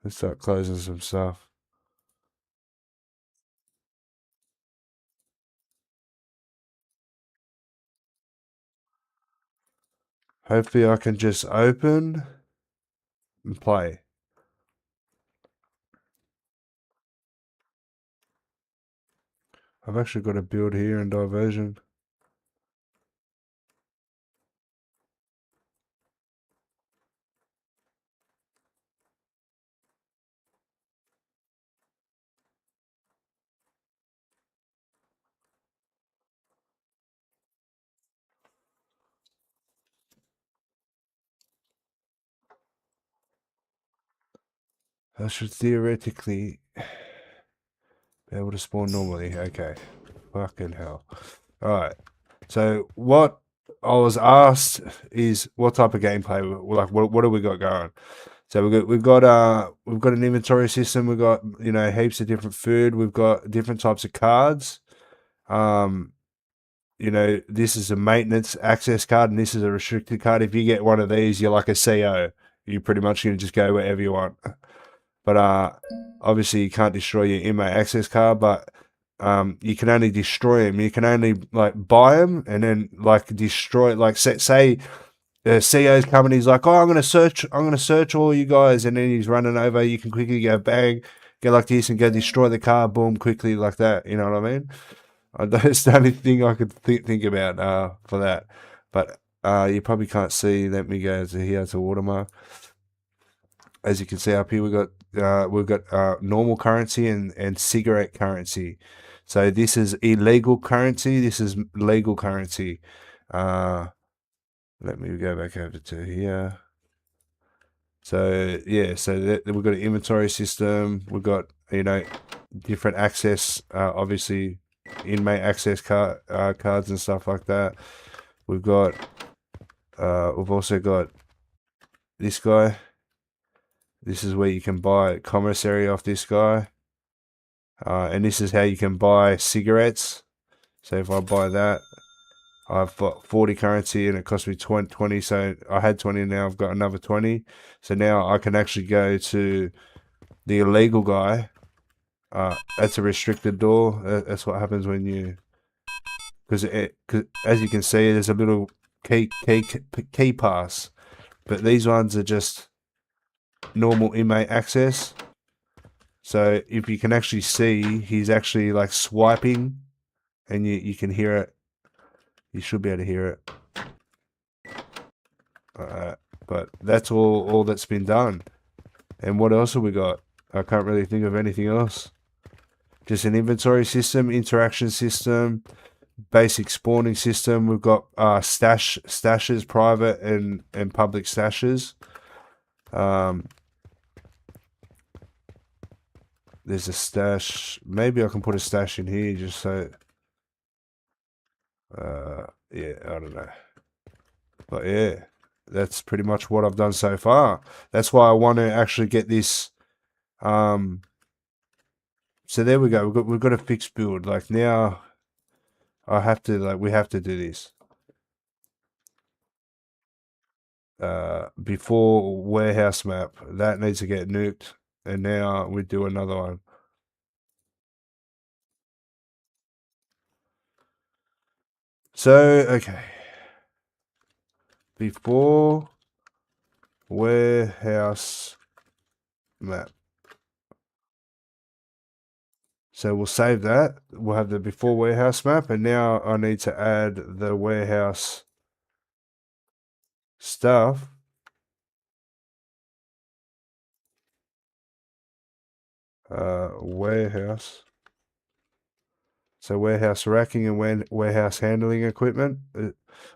Let's start closing some stuff. Hopefully I can just open and play. I've actually got a build here in diversion. I should theoretically be able to spawn normally. Okay. Fucking hell. Alright. So what I was asked is what type of gameplay, like what do we got going? So we've got an inventory system. We've got heaps of different food. We've got different types of cards. Um, this is a maintenance access card, and this is a restricted card. If you get one of these, you're like a CO. You're pretty much gonna just go wherever you want. But obviously you can't destroy your inmate access card, but you can only destroy them. You can only like buy them and then like destroy. Like say CEO's coming, he's like, "Oh, I'm gonna search all you guys," and then he's running over. You can quickly go bang, go like this, and go destroy the car, boom, quickly like that. You know what I mean? That's the only thing I could think about for that. But you probably can't see. Let me go to here to watermark. As you can see up here, we've got normal currency and cigarette currency. So this is illegal currency. This is legal currency. Let me go back over to here. So yeah, we've got an inventory system. We've got different access, obviously inmate access cards and stuff like that. We've also got this guy. This is where you can buy commissary off this guy. And this is how you can buy cigarettes. So if I buy that, I've got 40 currency and it cost me 20. So I had 20, now I've got another 20. So now I can actually go to the illegal guy. That's a restricted door. That's what happens when you... Because as you can see, there's a little key pass. But these ones are just normal inmate access. So if you can actually see, he's actually like swiping, and you can hear it. You should be able to hear it. But that's all that's been done. And what else have we got? I can't really think of anything else. Just an inventory system, interaction system, basic spawning system. We've got stashes, private and public stashes. There's a stash. Maybe I can put a stash in here just so. Yeah, I don't know. But yeah, that's pretty much what I've done so far. That's why I want to actually get this. So there we go. We've got a fixed build. Like now, we have to do this. Before warehouse map, that needs to get nuked, and now we do another one. So okay, before warehouse map. So we'll save that. We'll have the before warehouse map, and now I need to add the warehouse stuff. Warehouse. So warehouse racking and warehouse handling equipment.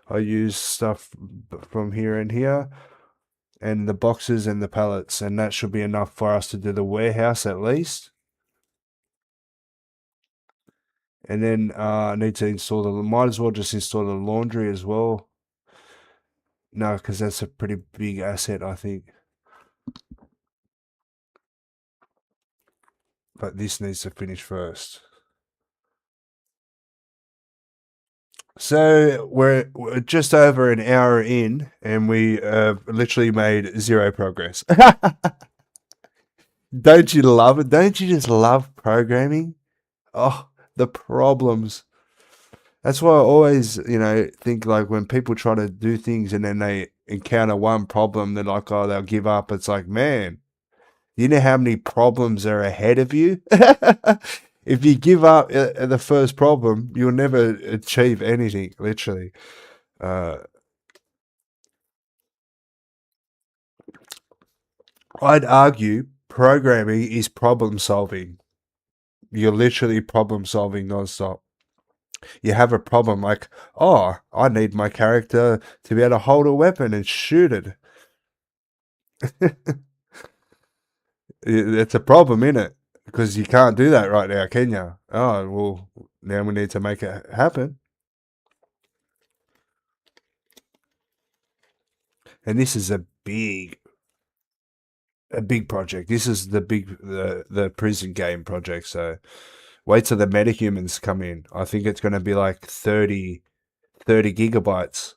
I use stuff from here and here, and the boxes and the pallets, and that should be enough for us to do the warehouse at least. And then I need to install might as well just install the laundry as well. No, because that's a pretty big asset, I think. But this needs to finish first. So we're just over an hour in, and we literally made zero progress. Don't you love it? Don't you just love programming? Oh, the problems. That's why I always, think like when people try to do things and then they encounter one problem, they're like, oh, they'll give up. It's like, man, you know how many problems are ahead of you? If you give up at the first problem, you'll never achieve anything, literally. Uh, I'd argue programming is problem solving. You're literally problem solving nonstop. You have a problem like, oh, I need my character to be able to hold a weapon and shoot it. It's a problem, isn't it? Because you can't do that right now, can you? Oh, well, now we need to make it happen. And this is a big project. This is the prison game project. So wait till the metahumans come in. I think it's going to be like 30 gigabytes.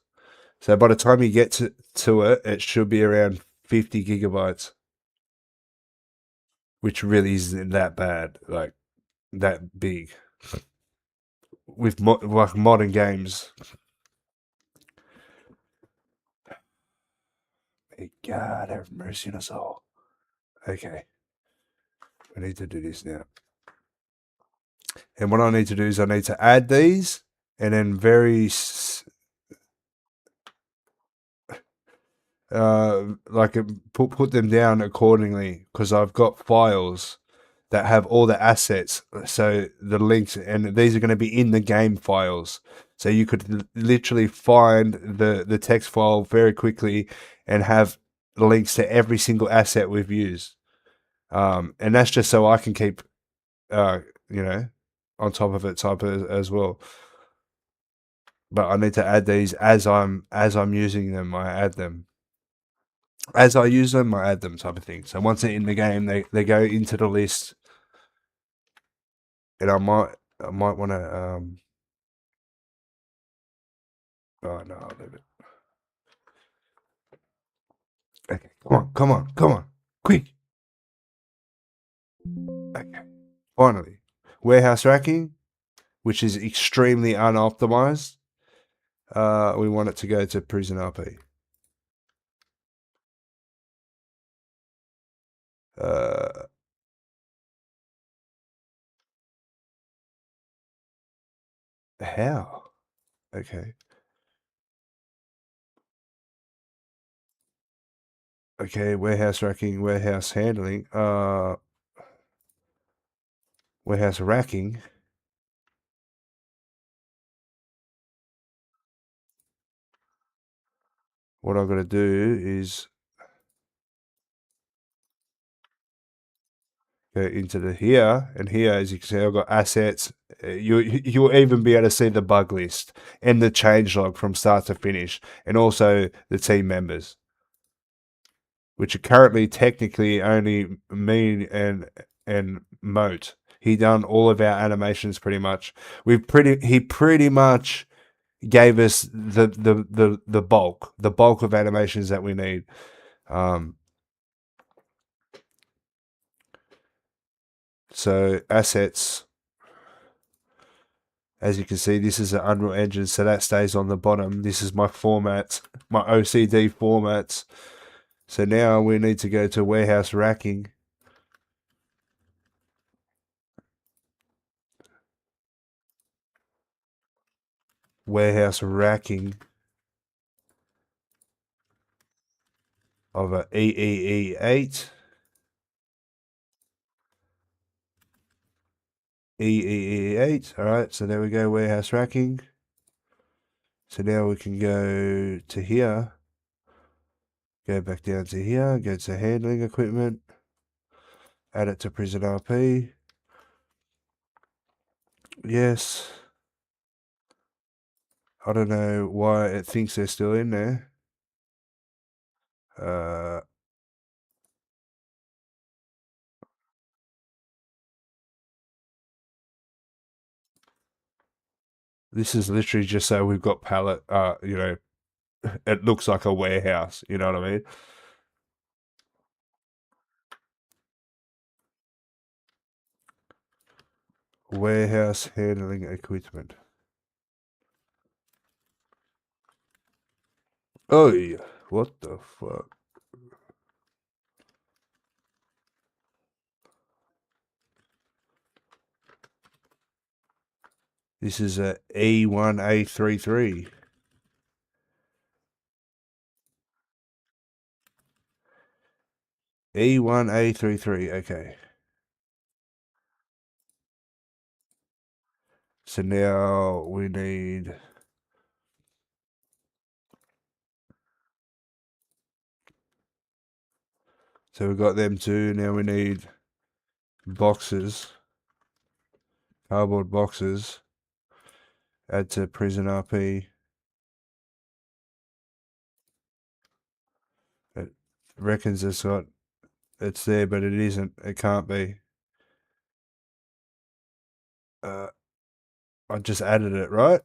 So by the time you get to it, it should be around 50 gigabytes, which really isn't that bad, like that big. With like modern games. May God have mercy on us all. Okay. I need to do this now. And what I need to do is I need to add these and then like put them down accordingly, because I've got files that have all the assets, so the links, and these are going to be in the game files, so you could literally find the text file very quickly and have links to every single asset we've used, and that's just so I can keep on top of it type as well. But I need to add these as I'm using them. I add them as I use them. I add them type of thing. So once they're in the game, they go into the list, and I might want to. Oh no, I'll leave it. Okay, come on, quick. Okay, finally, warehouse racking, which is extremely unoptimized. We want it to go to prison RP. How? Okay. Okay, warehouse racking, warehouse handling, warehouse racking. What I'm going to do is go into the here, and here, as you can see, I've got assets. You'll even be able to see the bug list and the change log from start to finish, and also the team members, which are currently technically only me and Moat. He done all of our animations pretty much. He pretty much gave us the bulk of animations that we need. So assets, as you can see, this is an Unreal Engine, so that stays on the bottom. This is my format, my OCD formats. So now we need to go to warehouse racking. Warehouse racking of a EEE8. EEE8. All right, so there we go, warehouse racking. So now we can go to here. Go back down to here, go to handling equipment, add it to prison RP. Yes. I don't know why it thinks they're still in there. This is literally just so we've got pallet, it looks like a warehouse, you know what I mean? Warehouse handling equipment. Oh, yeah. What the fuck? This is a E1A33. E1A33, okay. So now we need... So we've got them two. Now we need boxes. Cardboard boxes. Add to prison RP. It reckons it's there, but it isn't. It can't be. I just added it, right?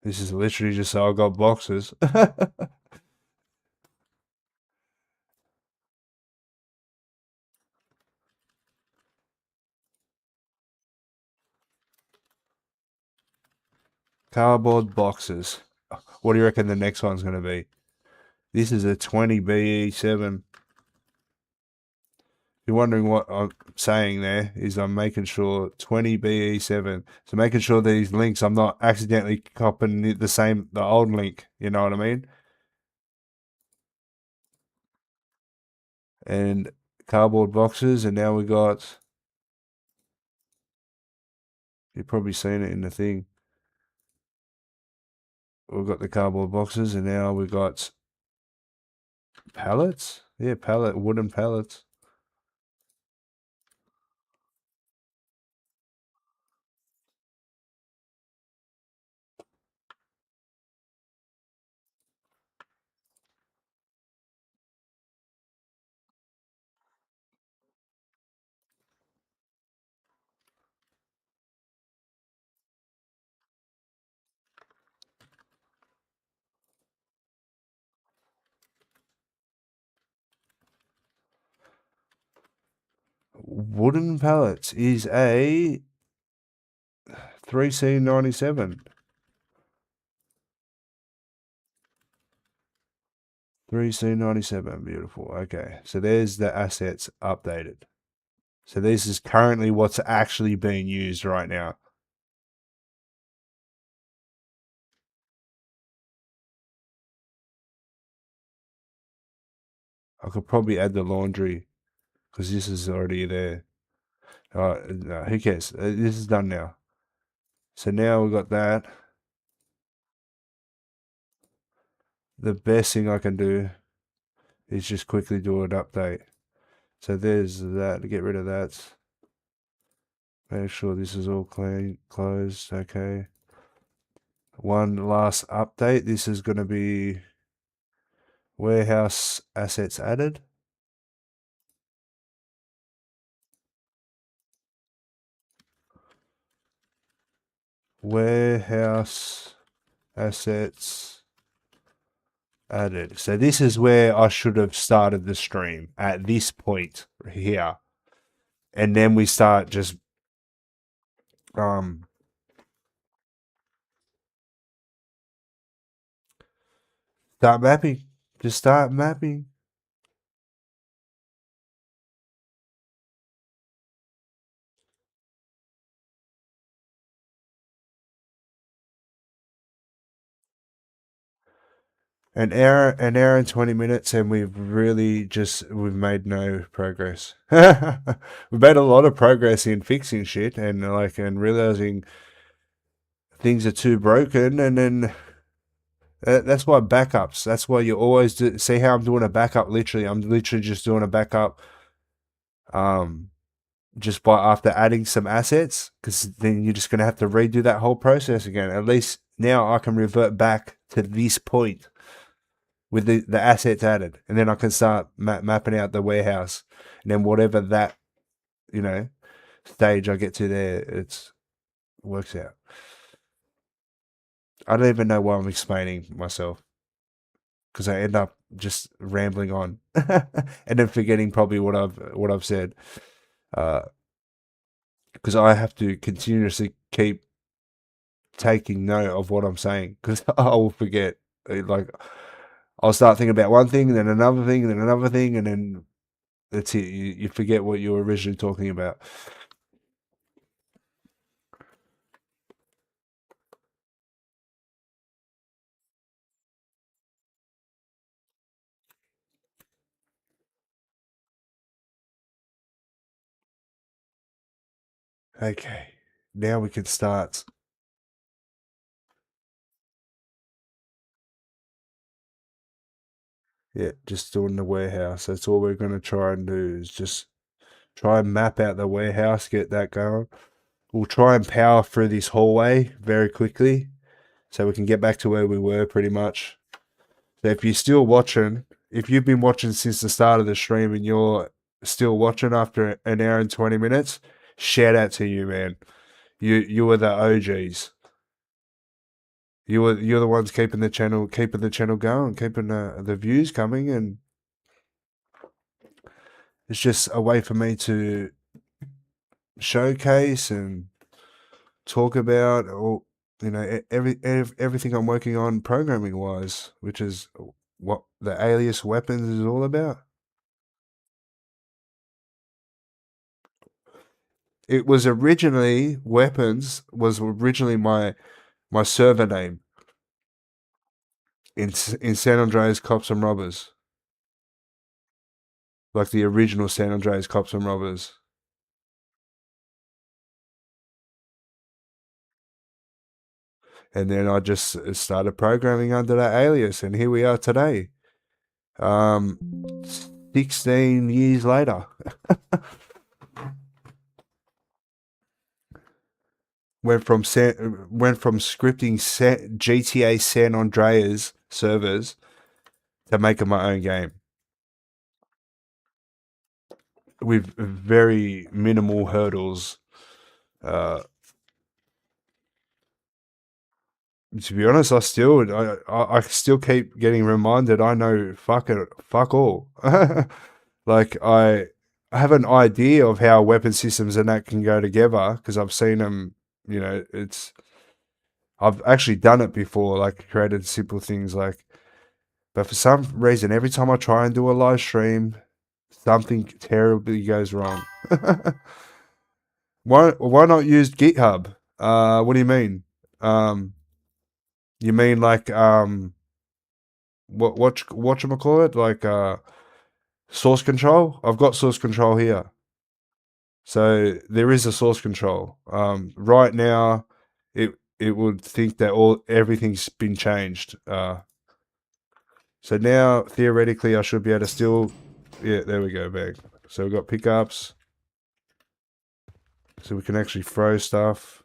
This is literally just so I got boxes. Cardboard boxes. What do you reckon the next one's going to be? This is a 20 BE7. You're wondering what I'm saying there is I'm making sure 20 BE7. So making sure these links, I'm not accidentally copying the old link. You know what I mean? And cardboard boxes. And now we got, you've probably seen it in the thing. We've got the cardboard boxes and now we've got pallets. Yeah, wooden pallets. Wooden pallets is a 3C97. 3C97, beautiful. Okay, so there's the assets updated. So this is currently what's actually being used right now. I could probably add the laundry because this is already there. No, who cares? This is done now. So now we've got that. The best thing I can do is just quickly do an update. So there's that, to get rid of that. Make sure this is all clean, closed, okay. One last update. This is going to be warehouse assets added. Warehouse assets added. So this is where I should have started the stream, at this point here. And then we start just start mapping. Just start mapping. An hour and 20 minutes, and we've made no progress. We've made a lot of progress in fixing shit and realizing things are too broken, and then That's why backups. That's why you always do. See how I'm doing a backup? Literally, I'm literally just doing a backup. Um, just by after adding some assets, because then you're just gonna have to redo that whole process again. At least now I can revert back to this point with the assets added, and then I can start mapping out the warehouse, and then whatever that you know stage I get to there, it's works out. I don't even know why I'm explaining myself because I end up just rambling on and then forgetting probably what I've said. Because I have to continuously keep taking note of what I'm saying because I will forget. Like I'll start thinking about one thing, then another thing, then another thing, and then that's it. You forget what you were originally talking about. Okay, now we can start. Yeah, just doing the warehouse. That's all we're going to try and do is just try and map out the warehouse, get that going. We'll try and power through this hallway very quickly so we can get back to where we were pretty much. So if you're still watching, if you've been watching since the start of the stream and you're still watching after an hour and 20 minutes, shout out to you, man. You were the OGs. You're the ones keeping the channel going, keeping the views coming, and it's just a way for me to showcase and talk about all everything I'm working on programming wise, which is what the alias Weponz is all about. It was originally Weponz was originally my server name in San Andreas Cops and Robbers, like the original San Andreas Cops and Robbers. And then I just started programming under that alias, and here we are today. 16 years later. Went from scripting GTA San Andreas servers to making my own game with very minimal hurdles. To be honest, I still keep getting reminded. I know fuck all. Like I have an idea of how weapon systems and that can go together because I've seen them. I've actually done it before, like created simple things like. But for some reason, every time I try and do a live stream, something terribly goes wrong. Why not use GitHub? What do you mean? Um, you mean like what you call it? Like source control? I've got source control here. So there is a source control. Right now it would think that everything's been changed. So now theoretically I should be able to still there we go, back. So we've got pickups. So we can actually throw stuff.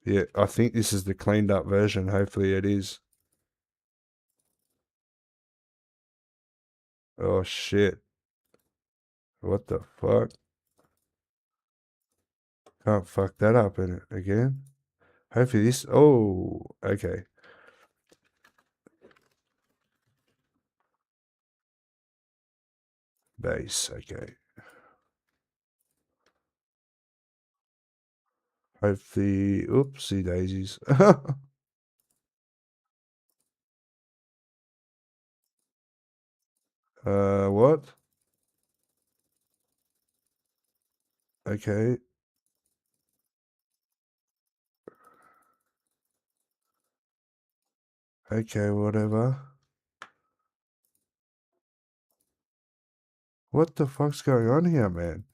Yeah, I think this is the cleaned up version. Hopefully it is. Oh shit. What the fuck? Can't fuck that up in it again. Hopefully this. Oh, okay. Base, okay. Hopefully. Oopsie daisies. What? Okay. Okay, whatever. What the fuck's going on here, man?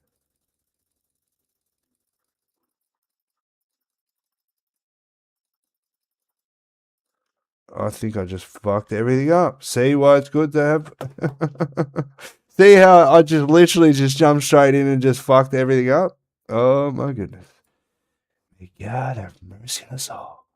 I think I just fucked everything up. See why it's good to have... See how I just literally just jumped straight in and just fucked everything up? Oh my goodness. May God have mercy on us all.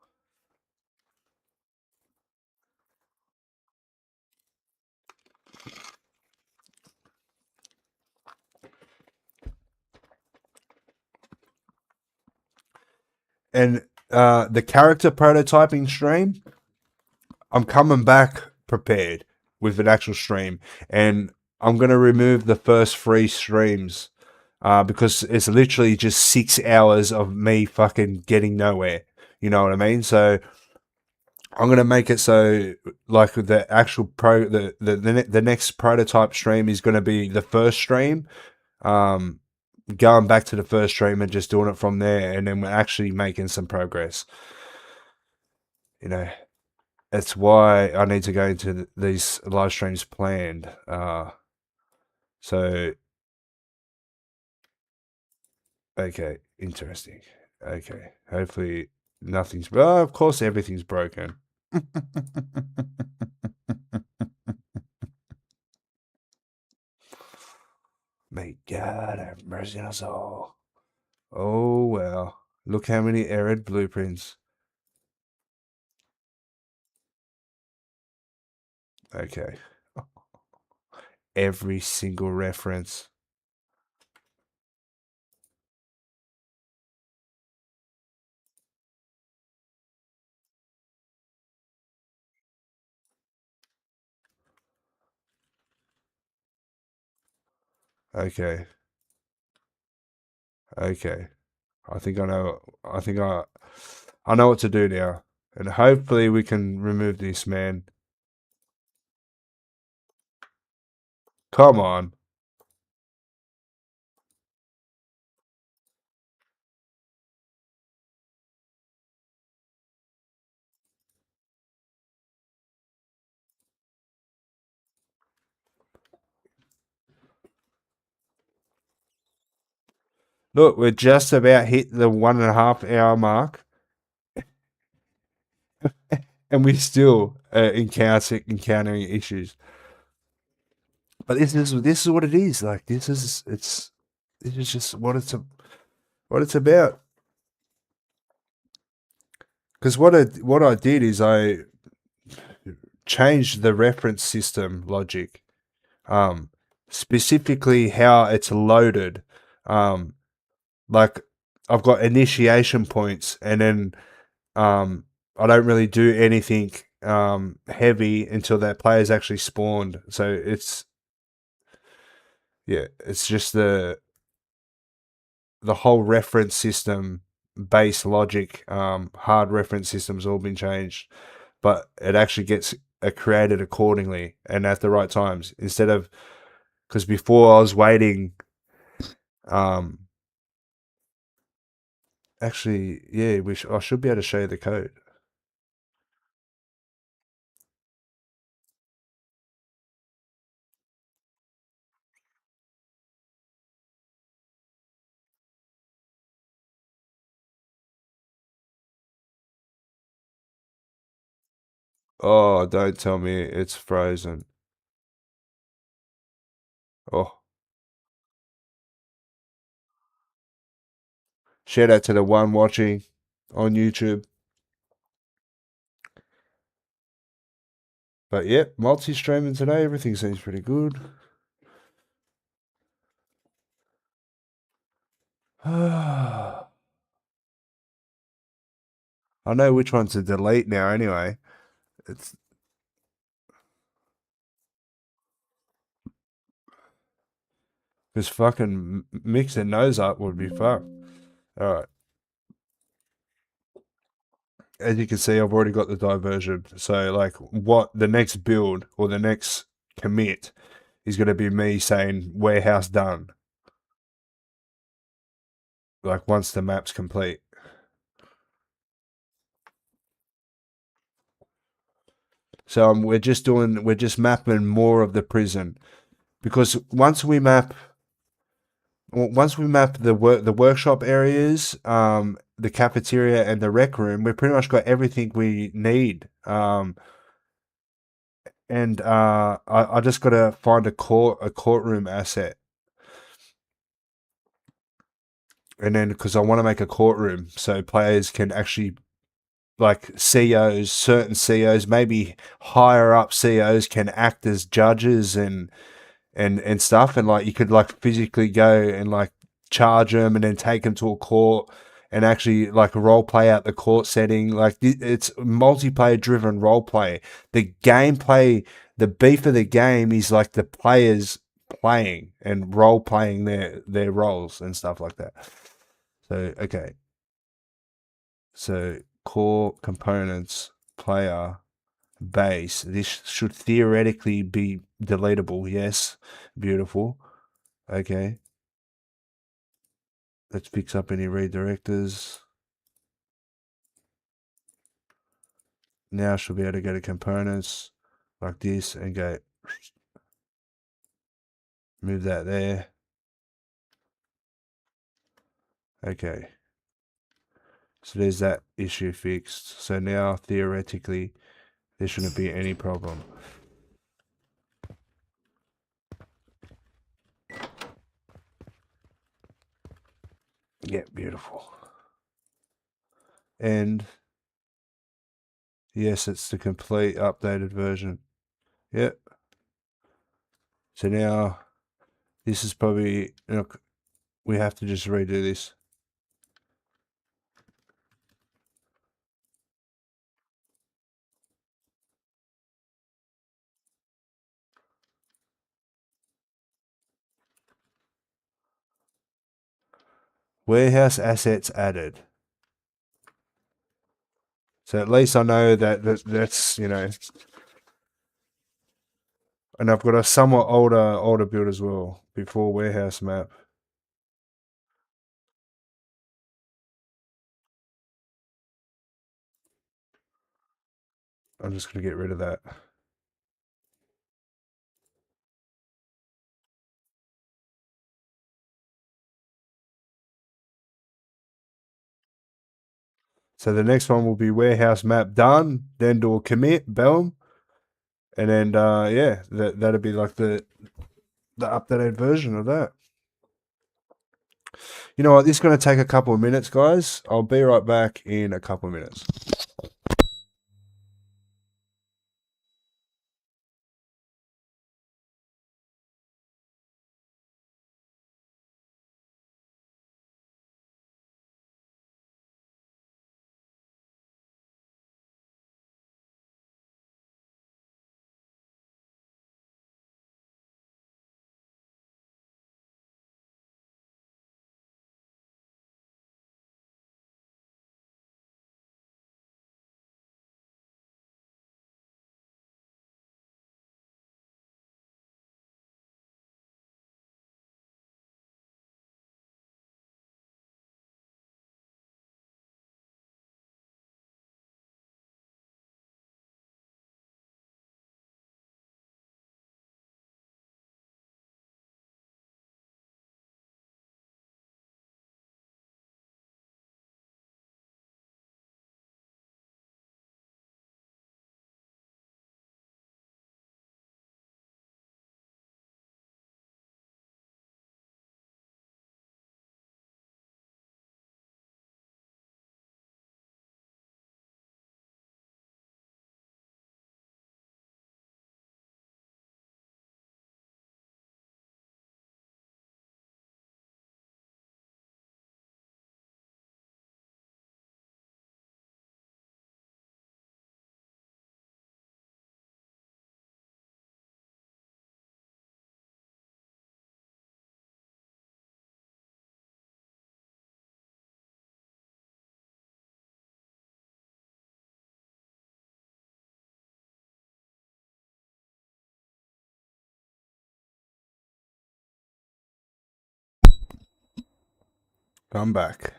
And the character prototyping stream, I'm coming back prepared with an actual stream, and I'm going to remove the first 3 streams because it's literally just 6 hours of me fucking getting nowhere. You know what I mean? So I'm going to make it so like the actual the next prototype stream is going to be the first stream. Going back to the first stream and just doing it from there, and then we're actually making some progress. You know, that's why I need to go into these live streams planned. So, okay, interesting. Okay, hopefully nothing's. Well, of course, everything's broken. May God have mercy on us all. Oh, well. Look how many error blueprints. Okay. Every single reference. Okay. Okay. I think I know. I know what to do now, and hopefully we can remove this man. Come on. Look, we're just about hit the 1.5 hour mark, and we still encountering issues. But this is what it is. Like this is just what it's about. Because what I did is I changed the reference system logic, specifically how it's loaded. Like I've got initiation points, and then I don't really do anything heavy until that player's actually spawned. So it's just the whole reference system base logic, hard reference system's all been changed, but it actually gets created accordingly and at the right times, instead of, because before I was waiting. Actually, yeah, I should be able to show you the code. Oh, don't tell me it's frozen. Oh, shout out to the one watching on YouTube. But yep, multi-streaming today. Everything seems pretty good. I know which one to delete now anyway. It's because fucking mixing those up would be fucked. Alright. As you can see, I've already got the diversion. So like what the next build or the next commit is going to be me saying warehouse done. Like once the map's complete. So we're just mapping more of the prison, because once we map the workshop areas, the cafeteria and the rec room, we've pretty much got everything we need. I just got to find a courtroom asset, and then because I want to make a courtroom so players can actually, like COs, certain COs, maybe higher up COs can act as judges and stuff, and like you could like physically go and like charge them and then take them to a court and actually like role play out the court setting. Like it's multiplayer driven role play. The gameplay, the beef of the game is like the players playing and role playing their roles and stuff like that. So okay, so core components, player, base. This should theoretically be deletable. Yes, beautiful. Okay. Let's fix up any redirectors. Now I should be able to go to components like this and go move that there. Okay. So there's that issue fixed. So now theoretically there shouldn't be any problem. Yeah, beautiful. And yes, it's the complete updated version. Yep. So now this is probably, look, we have to just redo this. Warehouse assets added. So at least I know that's, you know, and I've got a somewhat older build as well before warehouse map. I'm just going to get rid of that. So the next one will be warehouse map done, then do a commit, boom. And then, yeah, that'll be like the updated version of that. You know what? This is going to take a couple of minutes, guys. I'll be right back in a couple of minutes. I'm back.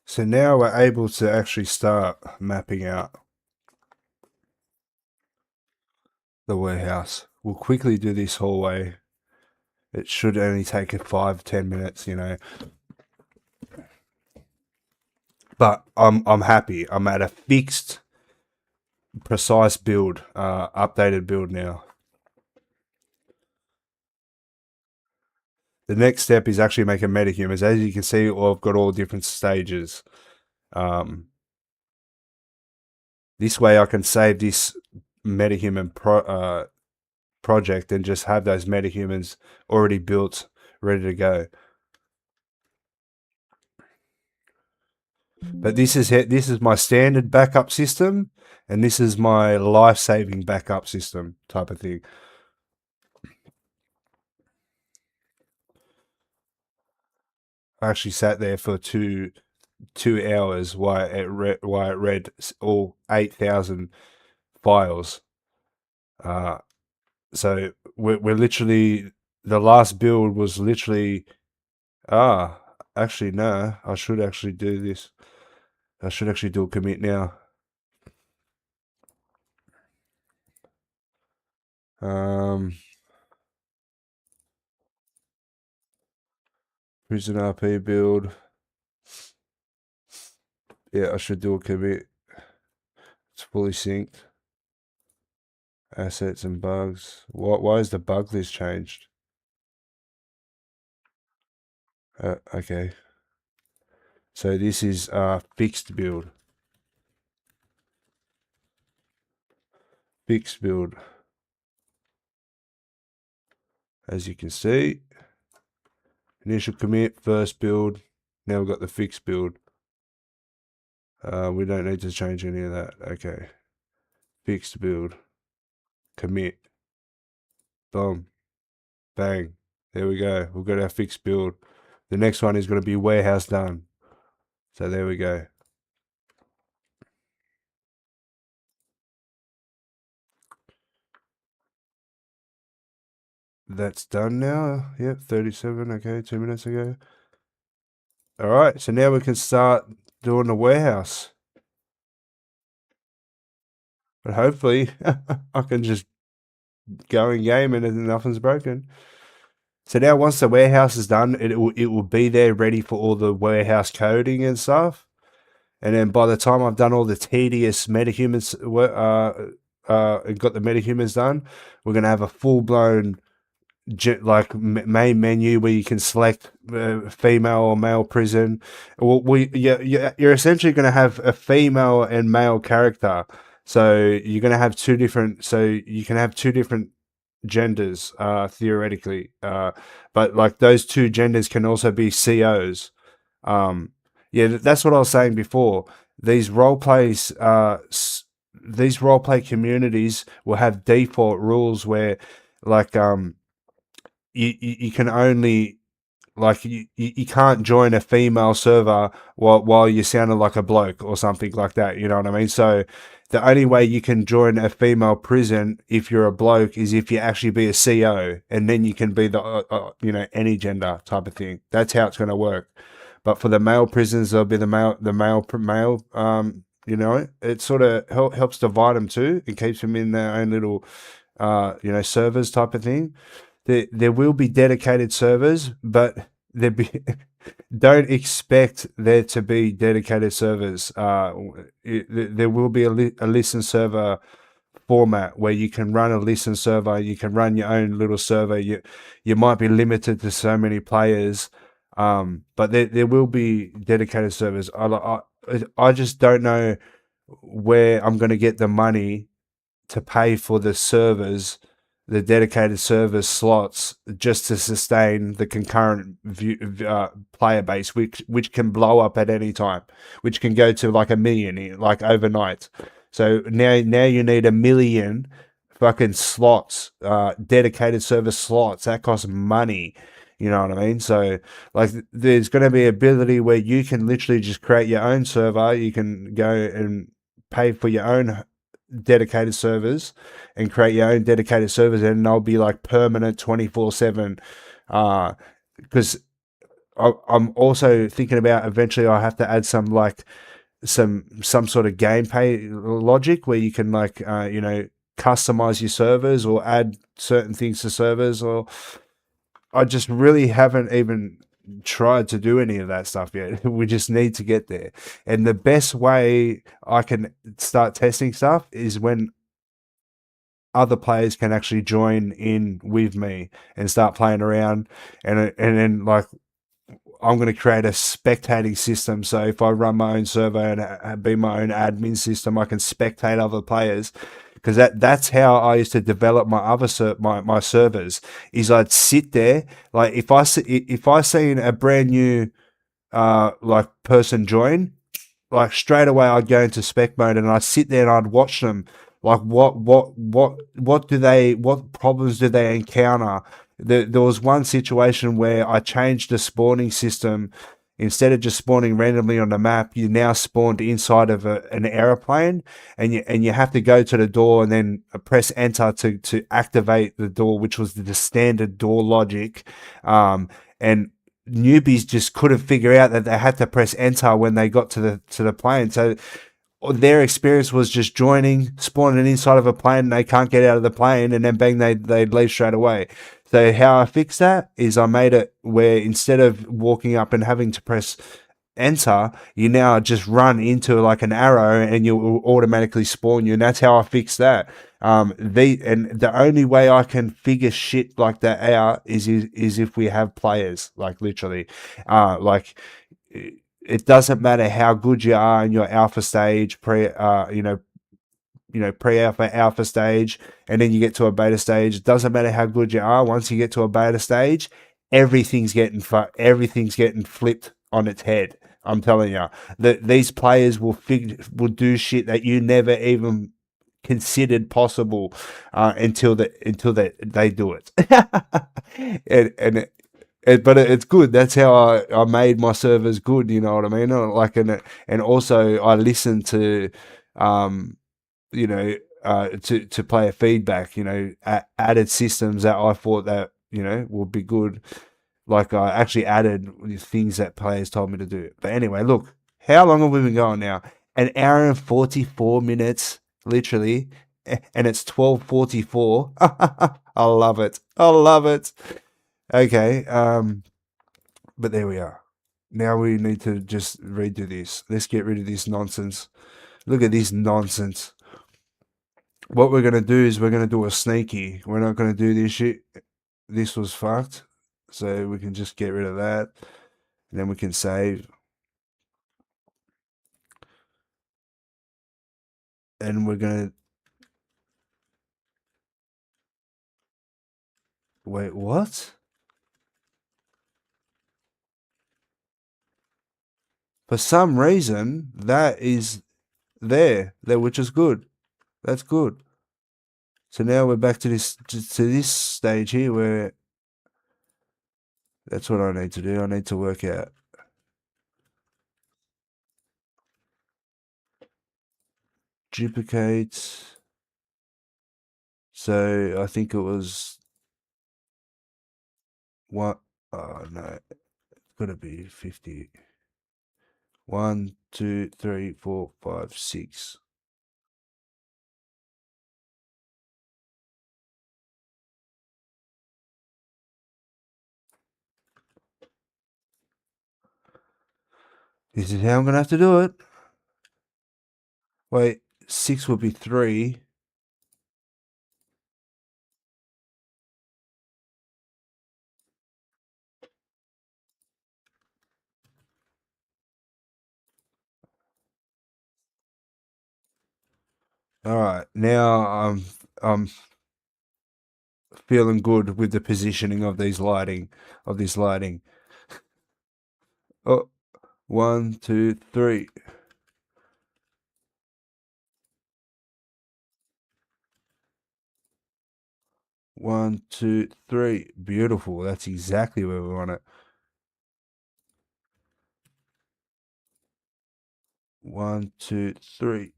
So now we're able to actually start mapping out the warehouse. We'll quickly do this hallway. It should only take 5-10 minutes, you know. But I'm happy. I'm at a fixed, precise build, updated build now. The next step is actually making metahumans. As you can see, I've got all different stages. This way I can save this metahuman project and just have those metahumans already built, ready to go. But this is my standard backup system, and this is my life-saving backup system type of thing. I actually sat there for two hours while it read all 8,000 files. So we're literally, the last build was literally, actually no, I should actually do this. I should actually do a commit now. Prison RP build. Yeah, I should do a commit. It's fully synced. Assets and bugs. Why is the bug list changed? Okay. So this is fixed build. Fixed build. As you can see, initial commit, first build. Now we've got the fixed build. We don't need to change any of that. Okay. Fixed build. Commit. Boom. Bang. There we go. We've got our fixed build. The next one is going to be warehouse done. So there we go. That's done now. Yep, 37. Okay, 2 minutes ago. All right, so now we can start doing the warehouse. But hopefully, I can just go in game and nothing's broken. So now once the warehouse is done, it will be there ready for all the warehouse coding and stuff. And then by the time I've done all the tedious metahumans, got the metahumans done, we're going to have a full-blown main menu where you can select female or male prison. You're essentially going to have a female and male character. So you're going to have two different. So you can have two different genders theoretically, but like those two genders can also be COs. Yeah, that's what I was saying before. These roleplay communities will have default rules where, like, you can only, like, you can't join a female server while you sounded like a bloke or something like that. You know what I mean? So the only way you can join a female prison if you're a bloke is if you actually be a CO, and then you can be the any gender type of thing. That's how it's going to work. But for the male prisons, there'll be the male. It sort of helps divide them too. It keeps them in their own little, servers type of thing. There will be dedicated servers, but don't expect there to be dedicated servers. There will be a listen server format where you can run a listen server. You can run your own little server. You might be limited to so many players, but there will be dedicated servers. I just don't know where I'm going to get the money to pay for the servers, the dedicated server slots, just to sustain the concurrent player base, which can blow up at any time, which can go to like 1 million, like overnight. So now you need 1 million fucking slots, dedicated server slots. That costs money. You know what I mean? So, like, there's going to be ability where you can literally just create your own server. You can go and pay for your own dedicated servers and create your own dedicated servers, and they'll be like permanent 24/7. Because I'm also thinking about eventually I have to add some sort of gameplay logic where you can customize your servers or add certain things to servers, or I just really haven't even tried to do any of that stuff yet. We just need to get there. And the best way I can start testing stuff is when other players can actually join in with me and start playing around, and then like I'm going to create a spectating system. So if I run my own server and be my own admin system, I can spectate other players, because that's how I used to develop my other my servers. Is I'd sit there, like if I seen a brand new like person join, like straight away I'd go into spec mode and I'd sit there and I'd watch them. Like what problems do they encounter? There was one situation where I changed the spawning system. Instead of just spawning randomly on the map, you now spawned inside of an airplane, and you have to go to the door and then press enter to activate the door, which was the standard door logic. And newbies just couldn't figure out that they had to press enter when they got to the plane. So their experience was just joining, spawning inside of a plane, and they can't get out of the plane, and then bang, they leave straight away. So how I fixed that is I made it where instead of walking up and having to press enter, you now just run into like an arrow and you'll automatically spawn you, and that's how I fixed that. The only way I can figure shit like that out is if we have players, like literally, like it doesn't matter how good you are in your alpha stage, pre-alpha, alpha stage, and then you get to a beta stage. It doesn't matter how good you are. Once you get to a beta stage, everything's getting flipped on its head. I'm telling you that these players will do shit that you never even considered possible until they do it. But it's good. That's how I made my servers good. You know what I mean? Like, and also I listen to to player feedback, added systems that I thought that, would be good. Like I actually added things that players told me to do. But anyway, look, how long have we been going now? An hour and 44 minutes, literally, and it's 12:44. I love it. I love it. Okay, but there we are. Now we need to just redo this. Let's get rid of this nonsense. Look at this nonsense. What we're going to do is we're going to do a sneaky. We're not going to do this shit. This was fucked. So we can just get rid of that. And then we can save. And we're going to... Wait, what? For some reason, that is there, which is good. That's good. So now we're back to this stage here where that's what I need to do. I need to work out. Duplicate. So I think it was what? Oh no, it's gotta be 50. 1, 2, 3, 4, 5, 6. This is how I'm gonna have to do it. Wait, 6 would be 3. All right, now I'm feeling good with the positioning of this lighting. Oh, 1, 2, 3. 1, 2, 3. Beautiful. That's exactly where we want it. 1, 2, 3.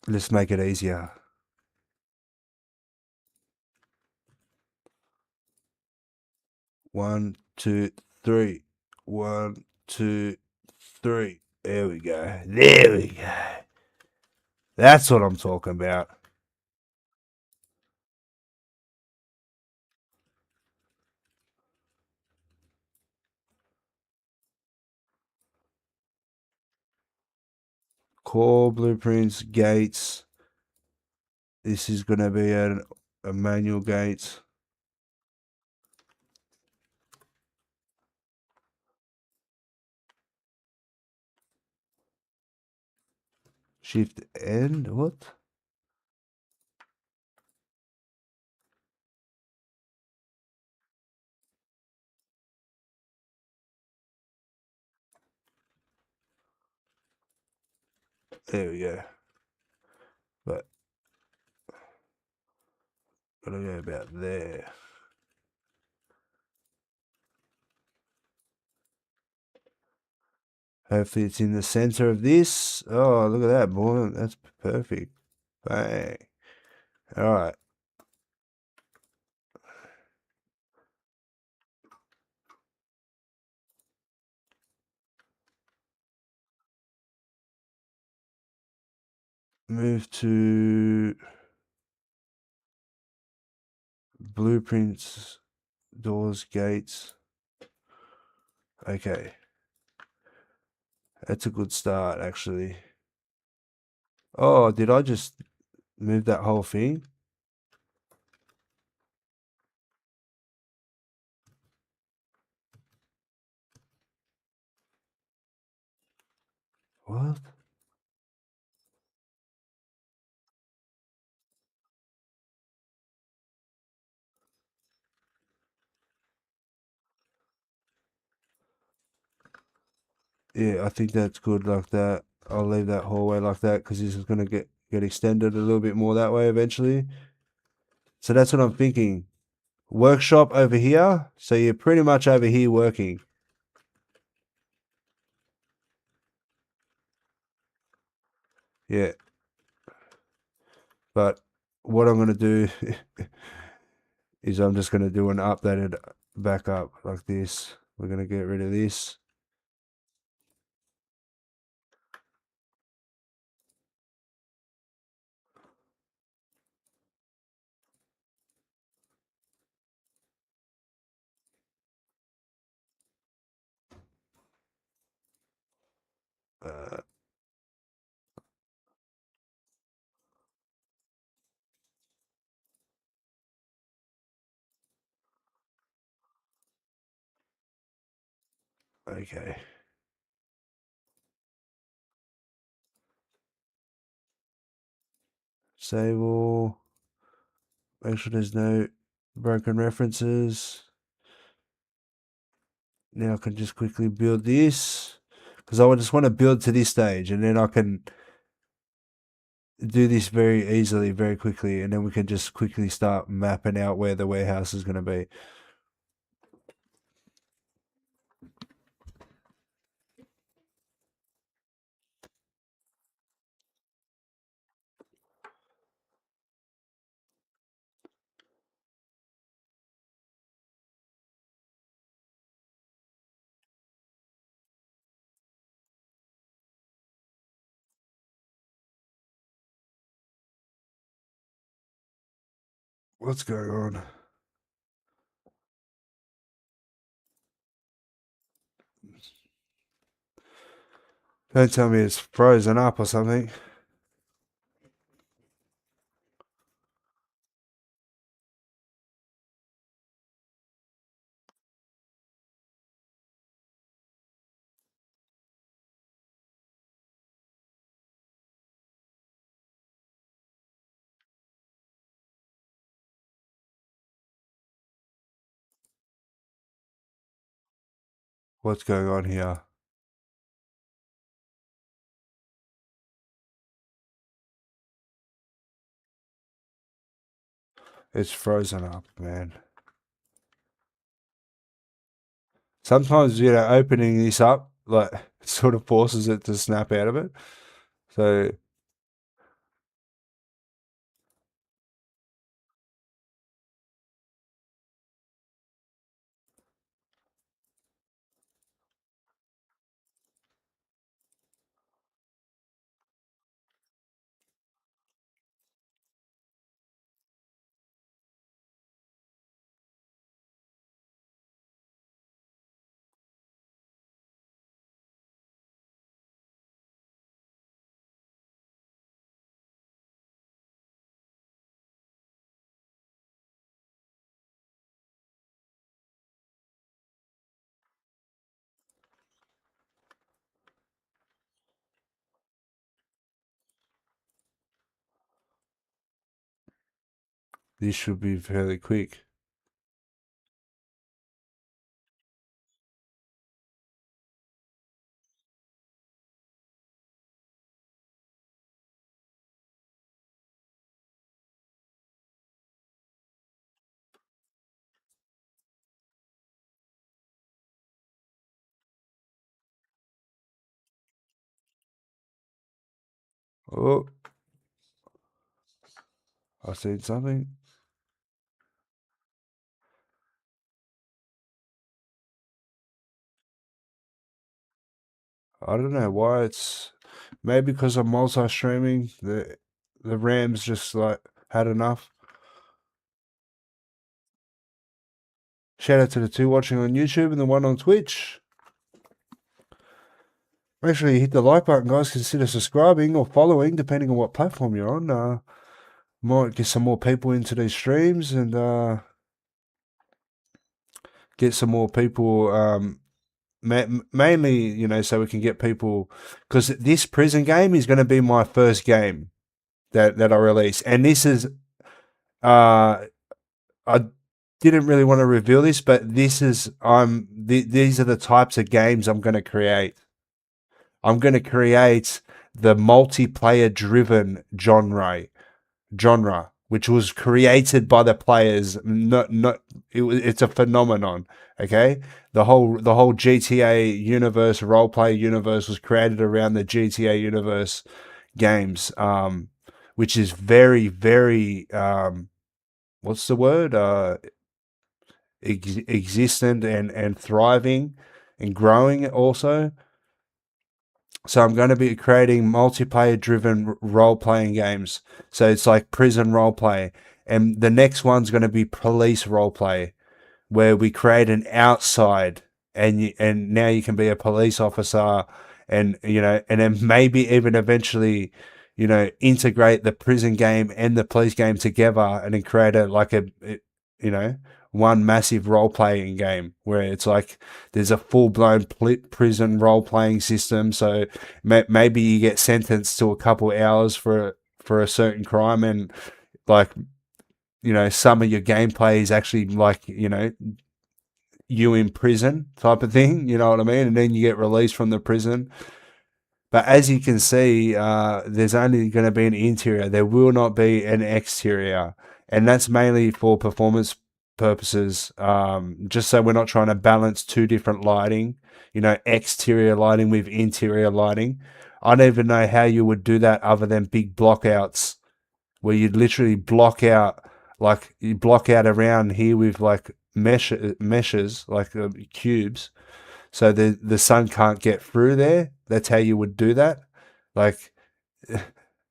Let's make it easier. 1, 2, 3. 1, 2, 3. There we go. There we go. That's what I'm talking about. Core blueprints, gates. This is going to be a manual gate. Shift N. What? There we go. But gotta go about there. Hopefully it's in the center of this. Oh, look at that, boy. That's perfect. Bang. All right. Move to blueprints, doors, gates. Okay. That's a good start, actually. Oh, did I just move that whole thing? What? Yeah, I think that's good like that. I'll leave that hallway like that because this is going to get extended a little bit more that way eventually. So that's what I'm thinking. Workshop over here. So you're pretty much over here working. Yeah. But what I'm going to do is I'm just going to do an updated backup like this. We're going to get rid of this. Uh, okay. Save all. Make sure there's no broken references. Now I can just quickly build this because I just want to build to this stage and then I can do this very easily, very quickly, and then we can just quickly start mapping out where the warehouse is going to be. What's going on? Don't tell me it's frozen up or something. What's going on here? It's frozen up, man. Sometimes, opening this up, like, sort of forces it to snap out of it. So, This should be fairly quick. Oh, I said something. I don't know why it's maybe because I'm multi-streaming. The RAM's just like had enough. Shout out to the two watching on YouTube and the one on Twitch. Make sure you hit the like button, guys. Consider subscribing or following, depending on what platform you're on. Might get some more people into these streams and get some more people. Mainly, you know, so we can get people, because this prison game is going to be my first game that I release, and this is I didn't really want to reveal this, but these are the types of games I'm going to create. I'm going to create the multiplayer driven genre, which was created by the players. It's a phenomenon. Okay, the whole GTA universe, roleplay universe, was created around the GTA universe games, which is very, very what's the word? Existent and thriving and growing also. So I'm going to be creating multiplayer driven role playing games. So it's like prison role play. And the next one's going to be police role play, where we create an outside and now you can be a police officer, and you know, and then maybe even eventually, you know, integrate the prison game and the police game together and then create you know, one massive role playing game where it's like there's a full blown prison role playing system. So maybe you get sentenced to a couple hours for a certain crime, and like, you know, some of your gameplay is actually like, you know, you in prison type of thing, you know what I mean? And then you get released from the prison. But as you can see, there's only going to be an interior. There will not be an exterior. And that's mainly for performance purposes, just so we're not trying to balance two different lighting, you know, exterior lighting with interior lighting. I don't even know how you would do that other than big blockouts, where you'd literally block out, like you block out around here with like meshes, like cubes, so the sun can't get through there. That's how you would do that. Like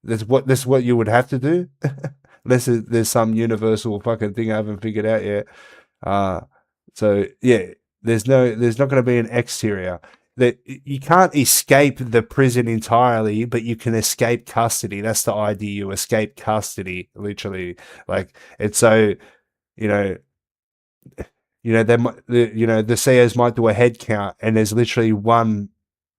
that's what you would have to do, unless there's some universal fucking thing I haven't figured out yet. Uh, so yeah, there's not going to be an exterior. That you can't escape the prison entirely, but you can escape custody. That's the idea. You escape custody, literally. Like it's so, you know, the COs might do a head count, and there's literally one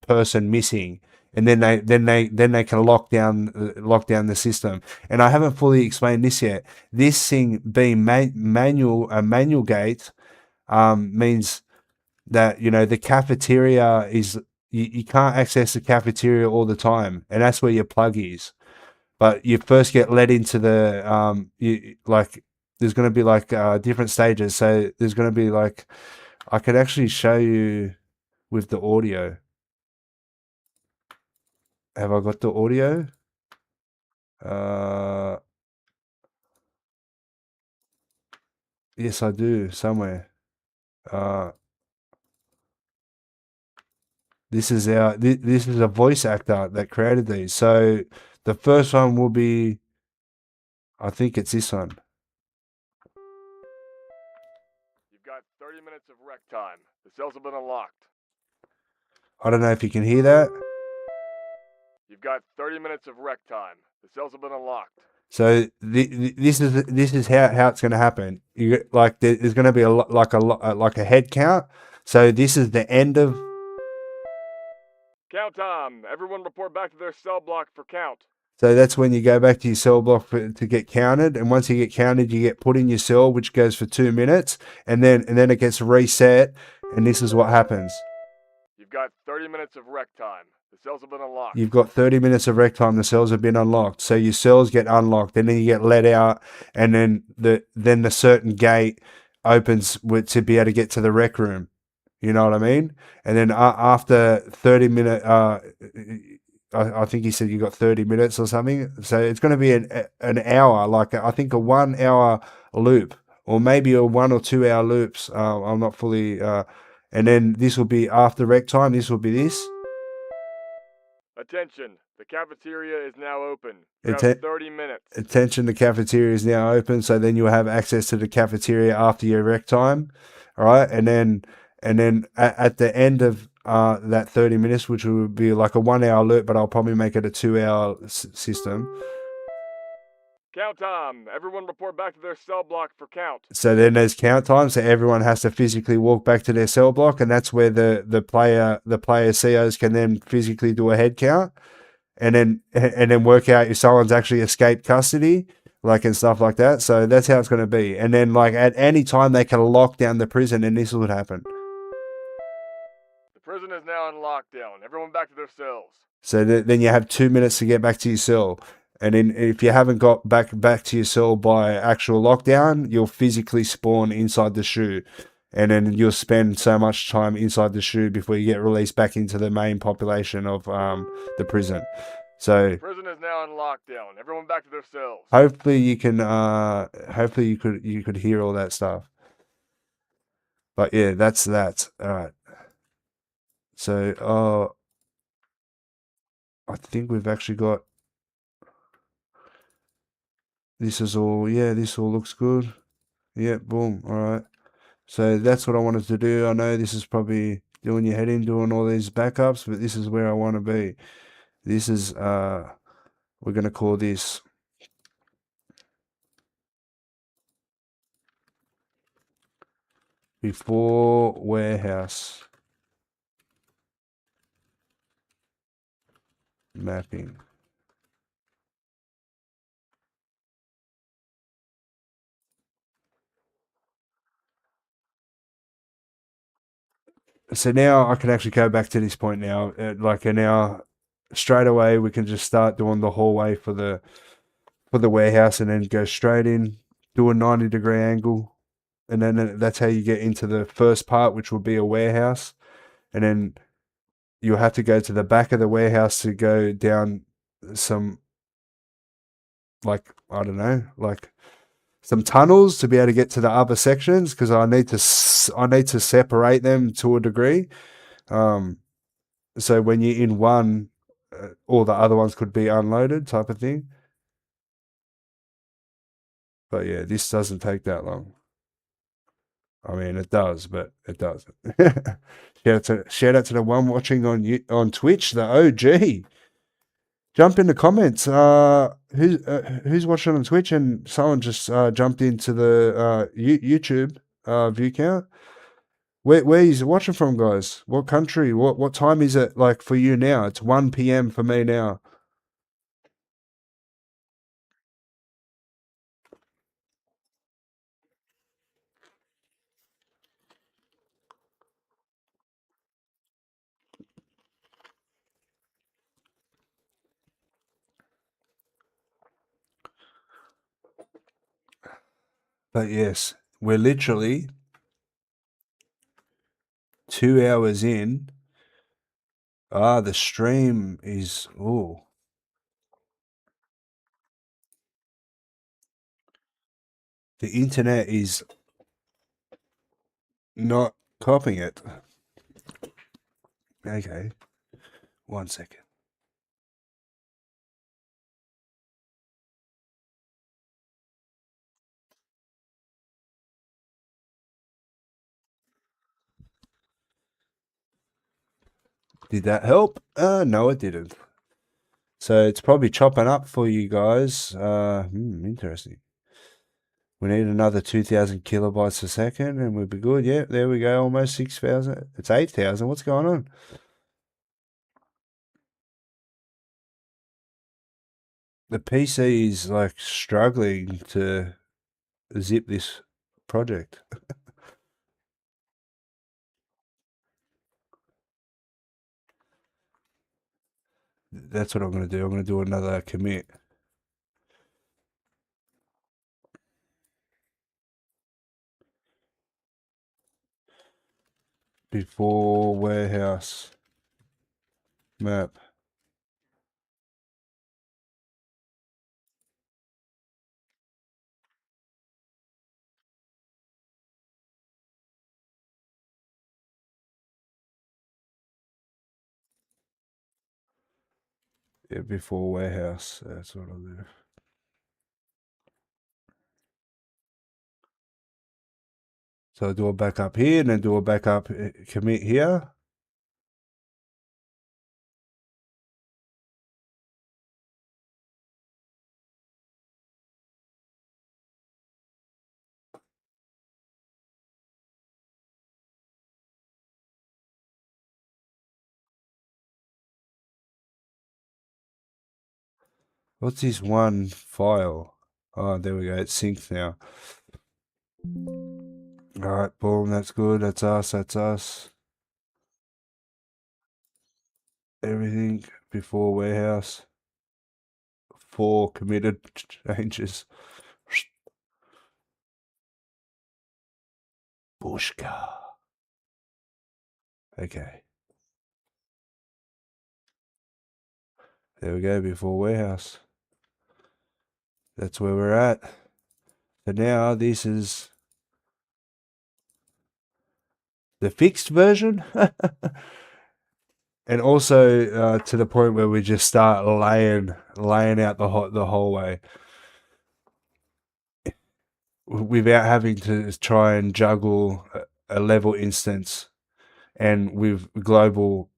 person missing, and then they can lock down the system. And I haven't fully explained this yet. This thing being manual gate means that, you know, the cafeteria is, you can't access the cafeteria all the time, and that's where your plug is. But you first get led into the like there's going to be like different stages. So there's going to be like, I could actually show you with the audio. Have I got the audio? Uh, yes, I do somewhere. Uh, this is this is a voice actor that created these. So the first one will be, I think it's this one. You've got 30 minutes of rec time. The cells have been unlocked. I don't know if you can hear that. You've got 30 minutes of rec time. The cells have been unlocked. So this is how it's going to happen. Like there's going to be like a head count. So this is the end of Count time. Everyone report back to their cell block for count. So that's when you go back to your cell block to get counted, and once you get counted, you get put in your cell, which goes for 2 minutes, and then it gets reset, and this is what happens. You've got 30 minutes of rec time. The cells have been unlocked. You've got 30 minutes of rec time. The cells have been unlocked, so your cells get unlocked, and then you get let out, and then the certain gate opens to be able to get to the rec room. You know what I mean? And then after 30 minutes, I think he said you got 30 minutes or something. So it's going to be an hour, like I think a 1 hour loop, or maybe a 1 or 2 hour loops. I'm not fully. And then this will be after rec time. This will be this. Attention, the cafeteria is now open. You have 30 minutes. Attention, the cafeteria is now open. So then you'll have access to the cafeteria after your rec time. All right. And then at the end of that 30 minutes, which will be like a 1 hour loop, but I'll probably make it a 2 hour system. Count time. Everyone report back to their cell block for count. So then there's count time, so everyone has to physically walk back to their cell block, and that's where the player COs can then physically do a head count, and then work out if someone's actually escaped custody, like, and stuff like that. So that's how it's going to be. And then, like, at any time they can lock down the prison, and this would happen. The prison is now in lockdown. Everyone back to their cells. So then you have 2 minutes to get back to your cell. And then if you haven't got back to your cell by actual lockdown, you'll physically spawn inside the shoe. And then you'll spend so much time inside the shoe before you get released back into the main population of the prison. So the prison is now in lockdown. Everyone back to their cells. Hopefully you can hopefully you could hear all that stuff. But yeah, that's that. Alright. So I think we've actually got this is all, yeah, this all looks good. Yeah, boom. All right. So that's what I wanted to do. I know this is probably doing your head in, doing all these backups, but this is where I want to be. This is, we're going to call this before warehouse mapping. So now I can actually go back to this point now, like an hour straight away. We can just start doing the hallway for the warehouse, and then go straight in, do a 90-degree angle, and then that's how you get into the first part, which will be a warehouse. And then you'll have to go to the back of the warehouse to go down some, like, I don't know, like some tunnels to be able to get to the other sections, because I need to separate them to a degree. So when you're in one, all the other ones could be unloaded, type of thing. But yeah, this doesn't take that long. I mean, it does, but it doesn't. shout out to the one watching on Twitch, the OG. Jump in the comments. Who's watching on Twitch? And someone just jumped into the YouTube view count. Where is it watching from, guys? What country? What time is it like for you now? It's 1 p.m. for me now. But yes, we're literally 2 hours in. The stream is, oh. The internet is not copying it. Okay. 1 second. Did that help? No, it didn't. So it's probably chopping up for you guys. Interesting. We need another 2,000 kilobytes a second, and we'll be good. Yeah, there we go. Almost 6,000. It's 8,000. What's going on? The PC is like struggling to zip this project. That's what I'm going to do. I'm going to do another commit. Before warehouse map. Yeah, before warehouse. That's what I'll do. So I'll do a backup here and then do a backup commit here. What's this one file? Oh, there we go. It's synced now. All right, boom. That's good. That's us. That's us. Everything before warehouse. 4 committed changes. Bushka. Okay. There we go, before warehouse. That's where we're at. So now this is the fixed version. And also to the point where we just start laying out the hallway without having to try and juggle a level instance and with global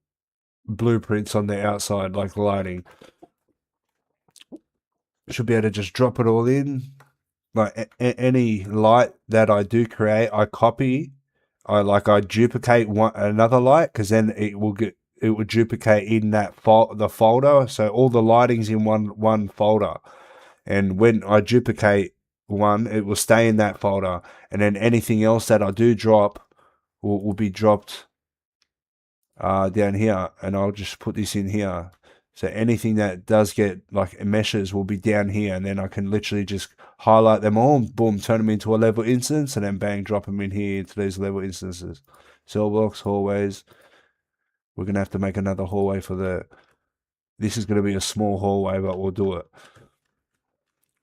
blueprints on the outside like lighting. Should be able to just drop it all in. Like any light that I do create, I copy. I duplicate another light because then it will duplicate in that the folder. So all the lighting's in one folder, and when I duplicate one, it will stay in that folder, and then anything else that I do drop will be dropped down here, and I'll just put this in here. So anything that does get like meshes will be down here, and then I can literally just highlight them all, boom, turn them into a level instance, and then bang, drop them in here into these level instances. Cell blocks, hallways. We're gonna have to make another hallway for the. This is gonna be a small hallway, but we'll do it.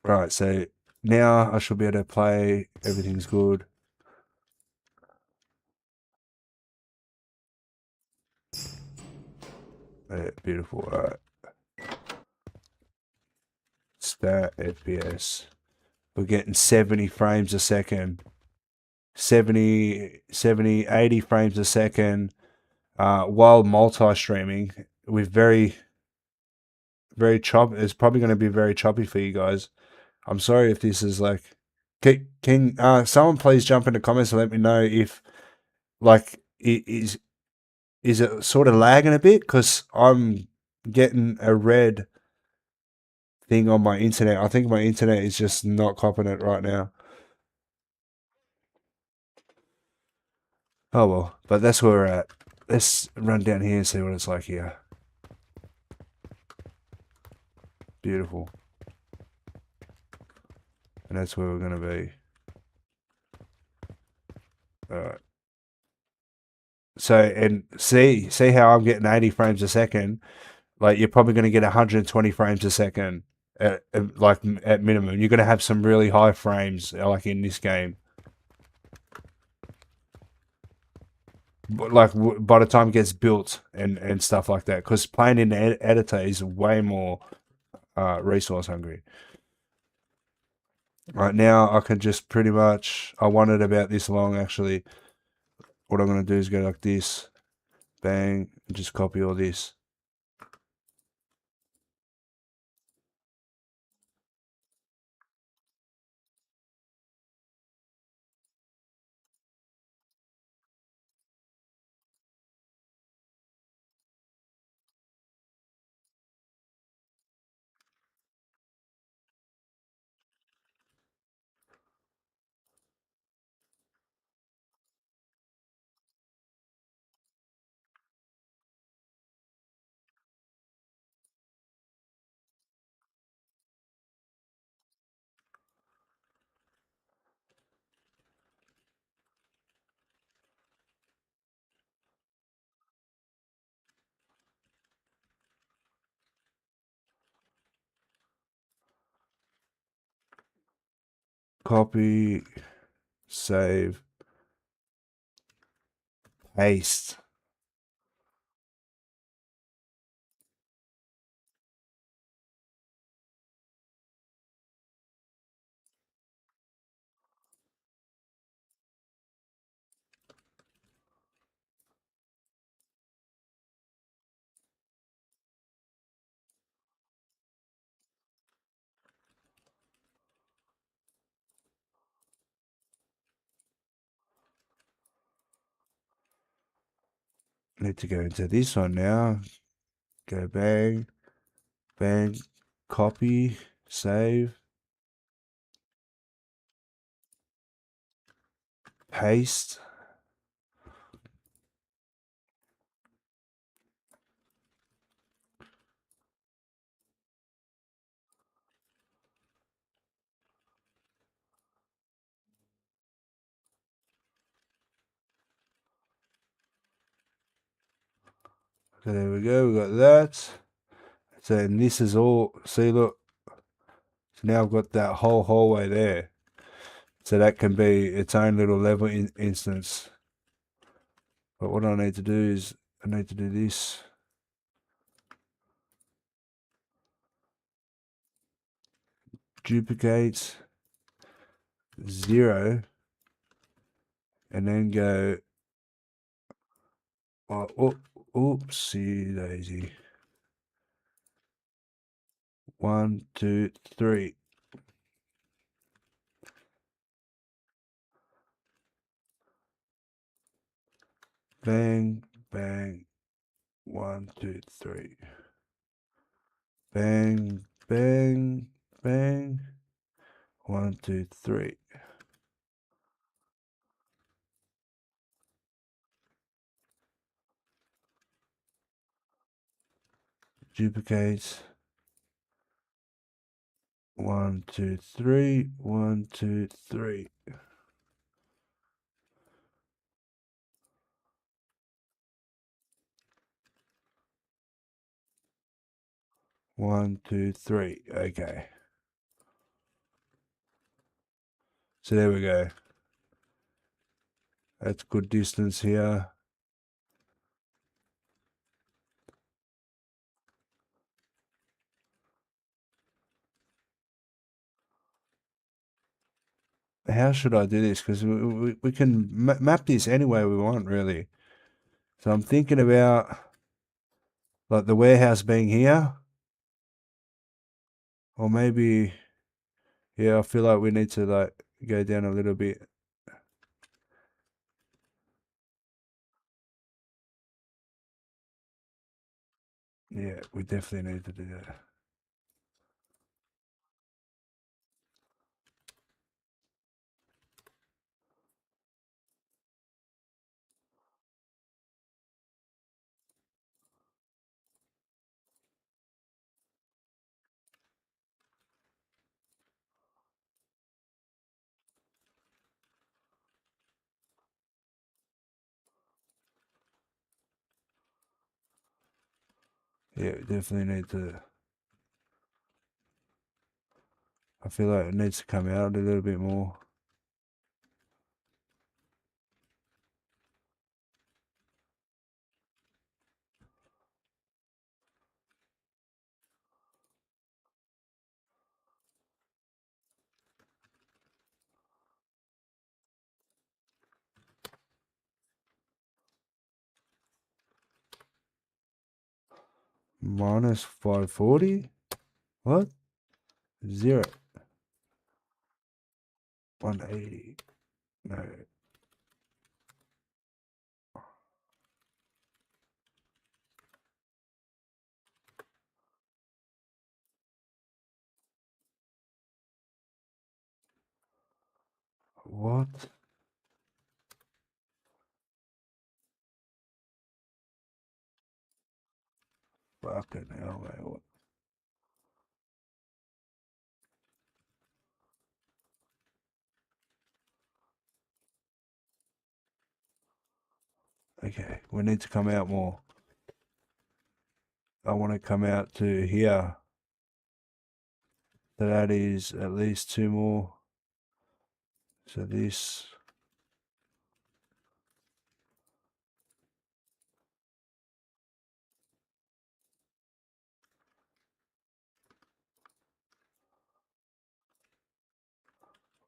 Right. So now I should be able to play. Everything's good. Yeah, beautiful. All right. Stat FPS. We're getting 70 frames a second. 70, 80 frames a second while multi-streaming with very choppy. It's probably going to be very choppy for you guys. I'm sorry if this is like, can someone please jump in the comments and let me know if like is it sort of lagging a bit, because I'm getting a red thing on my internet. I think my internet is just not copping it right now. Oh well, but that's where we're at. Let's run down here and see what it's like here. Beautiful. And that's where we're going to be. Alright. So, and see how I'm getting 80 frames a second? Like, you're probably going to get 120 frames a second, like, at minimum. You're going to have some really high frames, like, in this game. But, like, by the time it gets built and stuff like that. Because playing in the editor is way more resource hungry. Right now, I can just pretty much... I want it about this long, actually. What I'm going to do is go like this. Bang. And just copy all this. copy, save, paste. Need to go into this one now. Go bang, bang, copy, save, paste. So there we go, we got that. So and this is all, see look, so now I've got that whole hallway there. So that can be its own little level instance. But what I need to do is, I need to do this. Duplicate 0 and then go, oopsie daisy. 1, 2, 3. Bang, bang, 1, 2, 3. Bang, bang, bang, 1, 2, 3. Duplicate 1, 2, 3, 1, 2, 3. One, two, three. Okay. So there we go. That's good distance here. How should I do this? Because we can map this any way we want, really. So I'm thinking about like the warehouse being here. Or maybe, yeah, I feel like we need to like go down a little bit. Yeah, we definitely need to do that. Yeah, we definitely need to. I feel like it needs to come out a little bit more. Minus 540? What? 0. 180. No. What? Fucking hell, mate. What? Okay, we need to come out more. I want to come out to here. So that is at least 2 more. So this.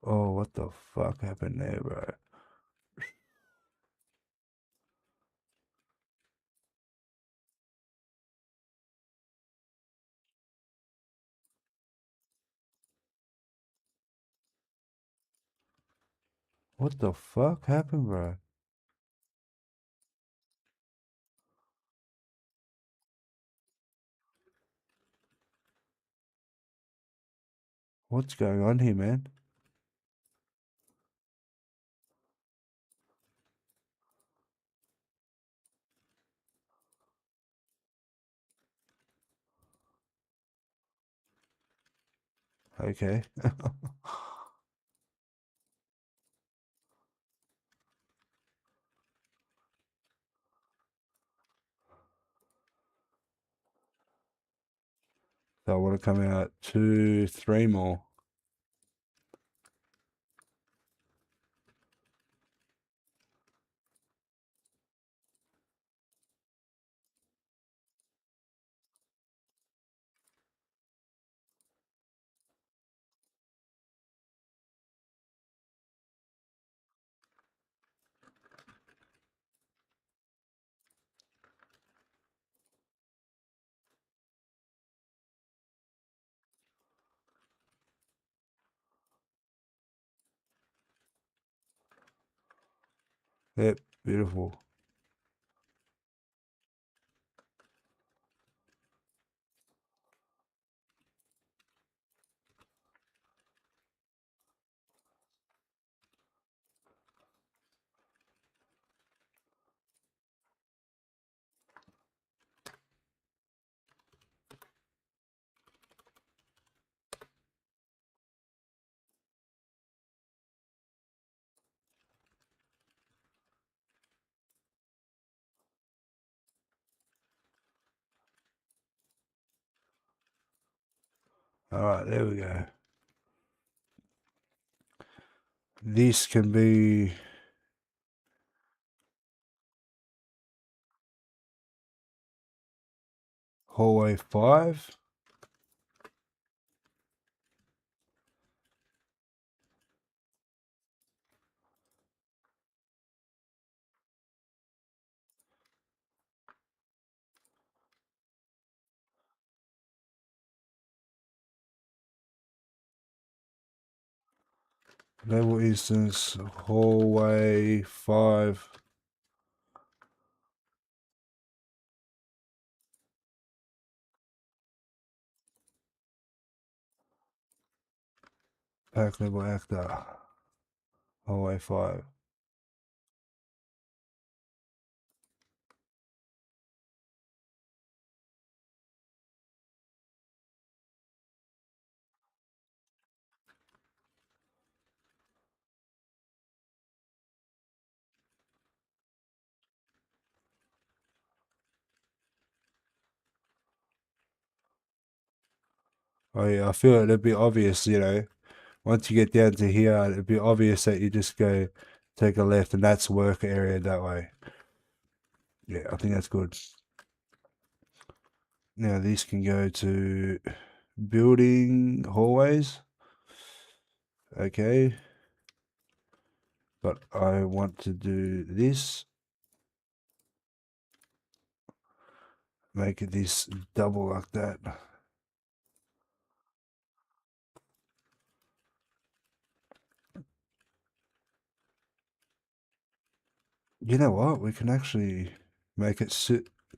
Oh, what the fuck happened there, bro? What the fuck happened, bro? What's going on here, man? Okay. So I want to come out 2, 3 more. Yep, beautiful. All right, there we go. This can be hallway 5. Level instance, hallway 5. Pack level actor, hallway 5. Oh yeah, I feel it'd be obvious, once you get down to here, it'd be obvious that you just go take a left and that's work area that way. Yeah, I think that's good. Now these can go to building hallways. Okay. But I want to do this. Make this double like that. You know what? We can actually make it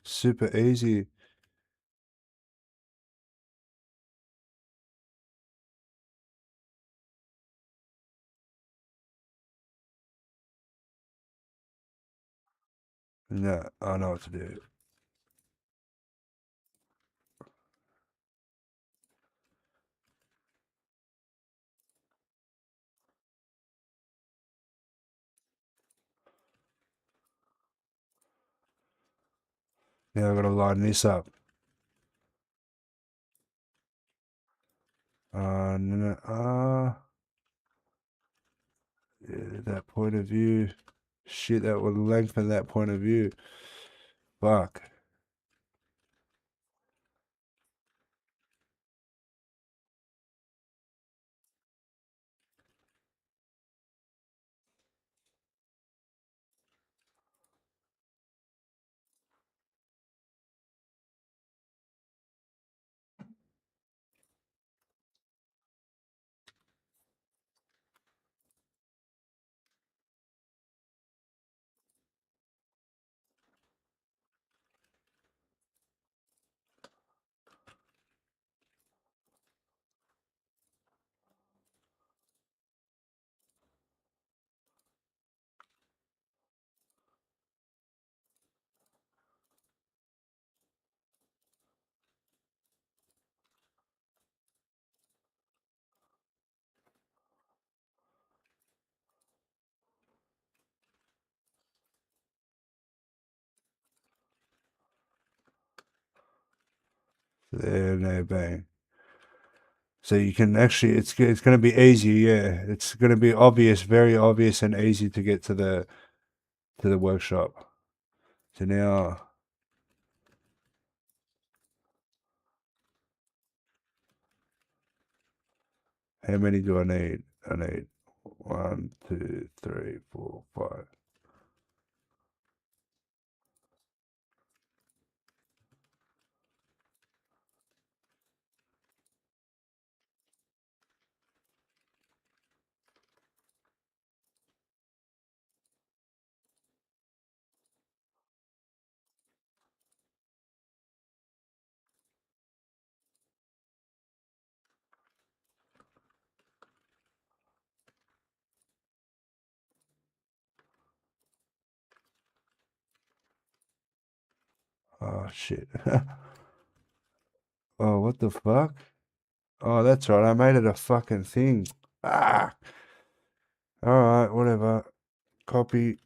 super easy. No, I know what to do. Now I've got to line this up. No, Yeah, that point of view. Shit, that would lengthen that point of view. Fuck. There, no, bang. So you can actually, it's going to be easy, yeah. It's going to be obvious, very obvious and easy to get to the workshop. So now, how many do I need? I need 1, 2, 3, 4, 5. Oh shit. Oh, what the fuck? Oh, that's right. I made it a fucking thing. Ah. All right, whatever. Copy,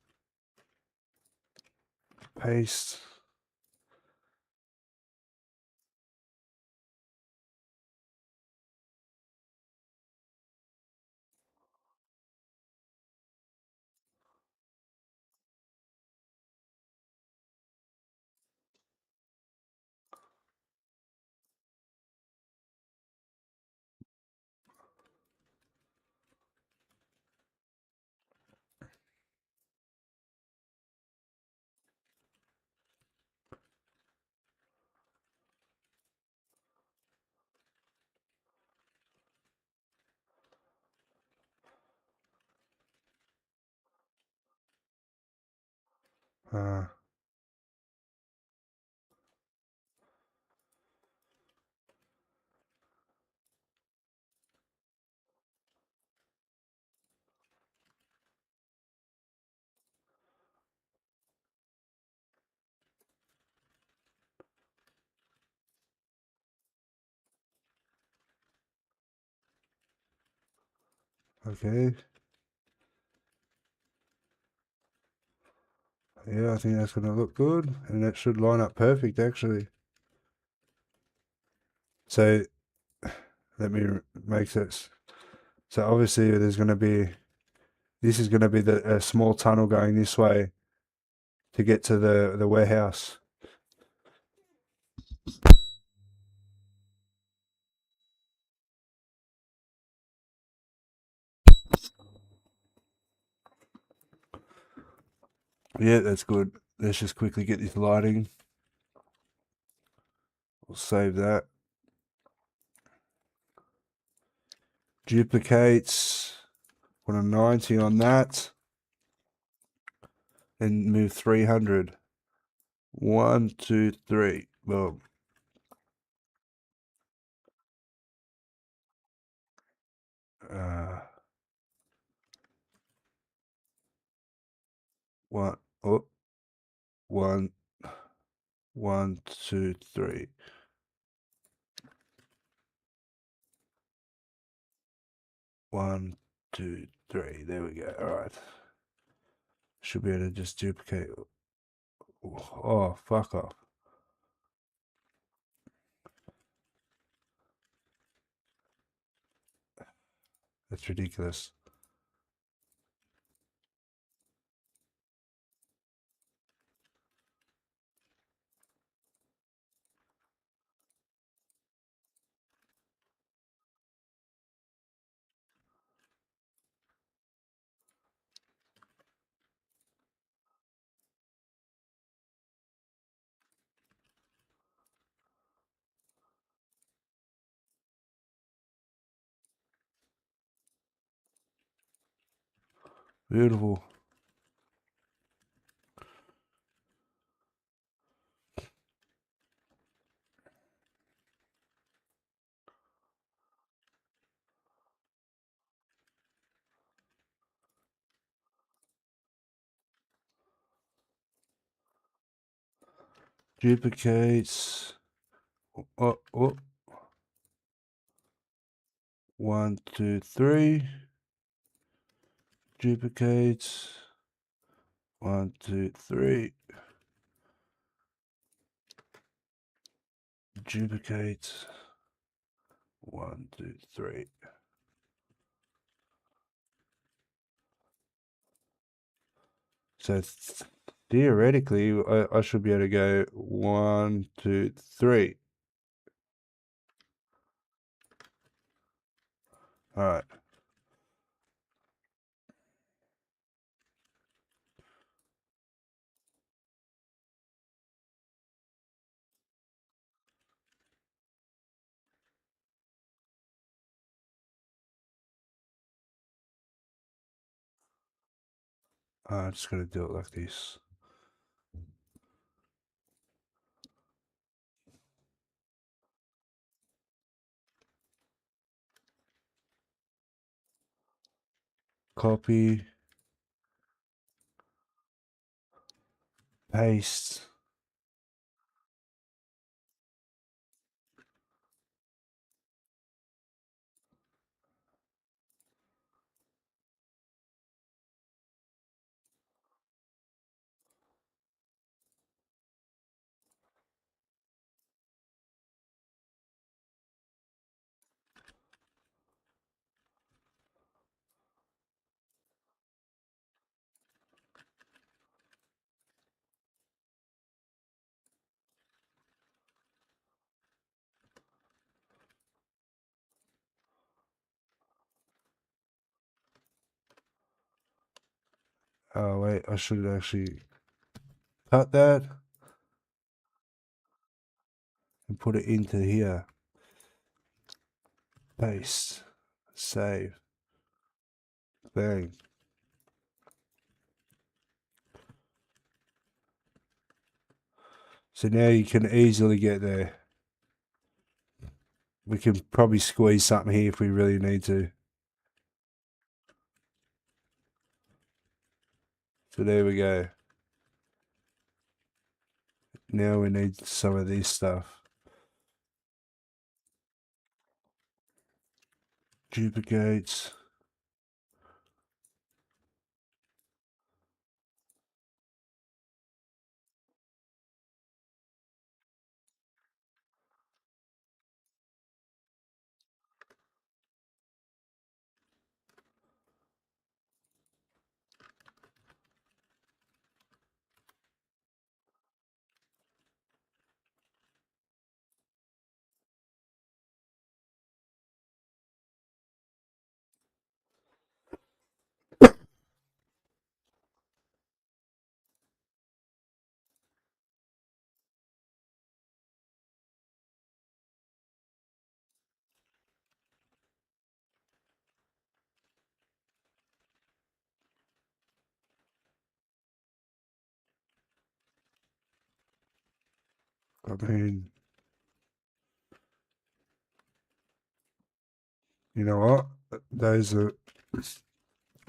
paste. Uh, okay. Yeah, I think that's going to look good. And that should line up perfect, actually. So, let me make this. So, obviously, there's going to be... This is going to be a small tunnel going this way to get to the warehouse. Yeah, that's good. Let's just quickly get this lighting. We'll save that. Duplicates. Put a 90 on that. And move 300. 1, 2, 3. Boom. One. Oh, 1, 1, 2, 3. 1, 2, 3. There we go. All right. Should be able to just duplicate. Oh, fuck off. That's ridiculous. Beautiful. Duplicates. Oh, oh. 1, 2, 3. Duplicates. 1, 2, 3. Duplicates. 1, 2, 3. So theoretically, I should be able to go 1, 2, 3. All right. I'm just going to do it like this. Copy. Paste. Oh, wait, I should actually cut that and put it into here. Paste. Save. Bang. So now you can easily get there. We can probably squeeze something here if we really need to. So there we go. Now we need some of this stuff. Duplicates. I mean, you know what? Those are...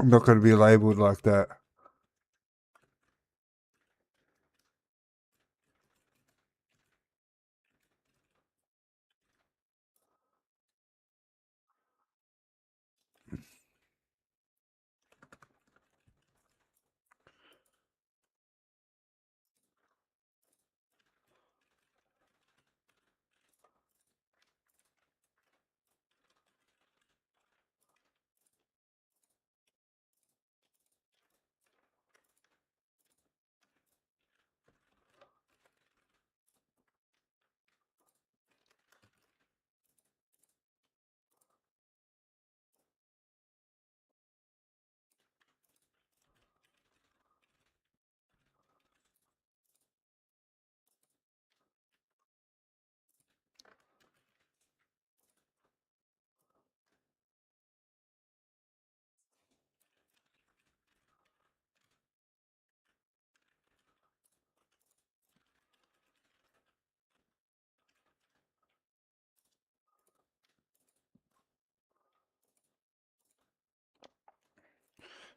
I'm not going to be labeled like that.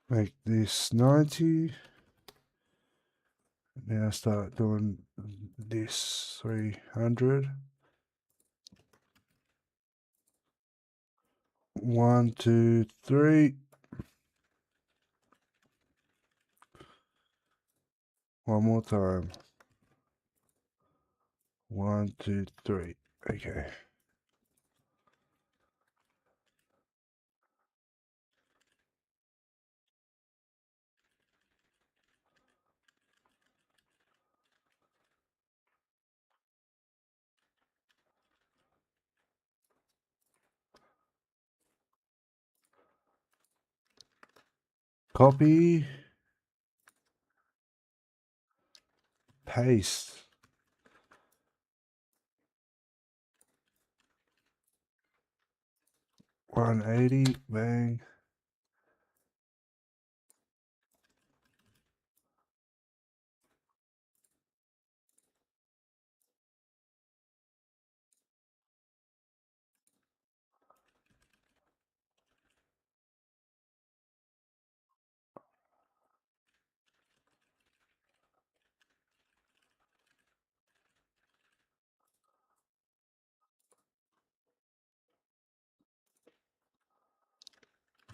Make this 90. Now start doing this 300. 1, 2, 3. One more time. 1, 2, 3. Okay. Copy. Paste. 180. Bang.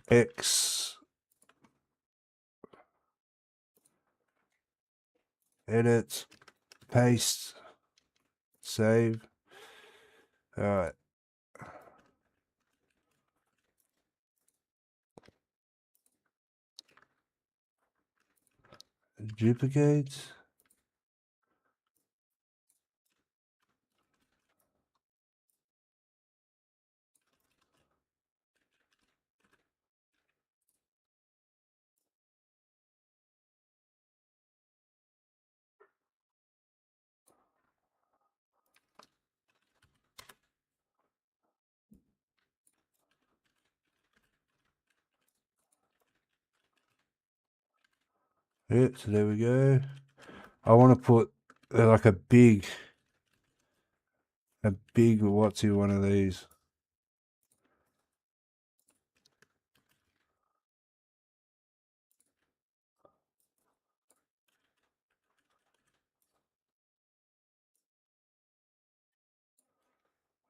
X. Edit. Paste. Save. Alright. Duplicate. Yeah, so there we go. I want to put like a big what's in one of these.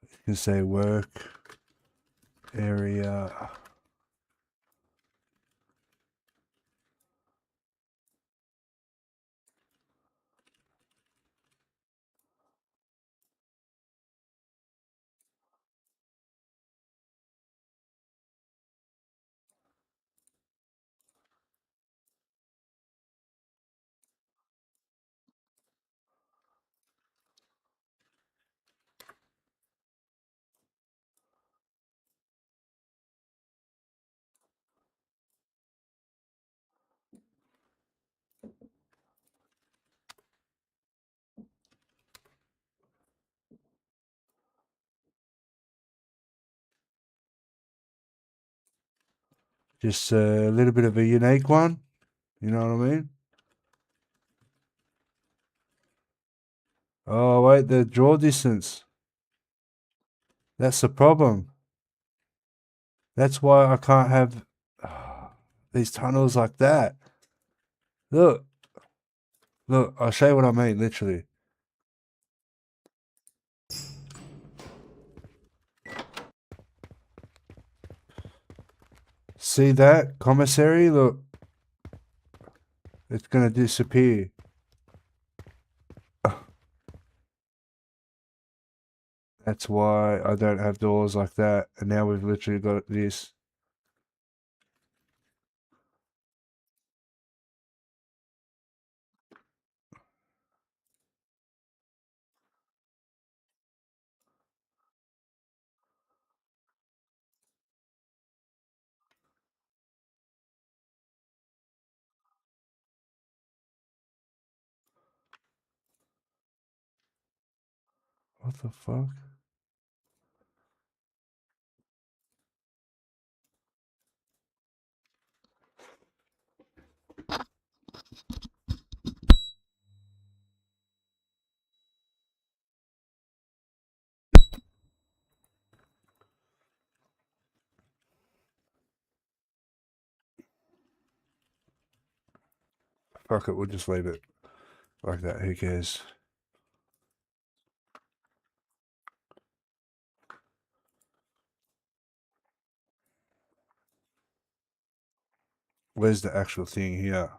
You can say work area. Just a little bit of a unique one. You know what I mean? Oh, wait, the draw distance. That's the problem. That's why I can't have these tunnels like that. Look. Look, I'll show you what I mean, literally. See that? Commissary? Look. It's going to disappear. That's why I don't have doors like that. And now we've literally got this. What the fuck? Fuck it, we'll just leave it like that. Who cares? Where's the actual thing here?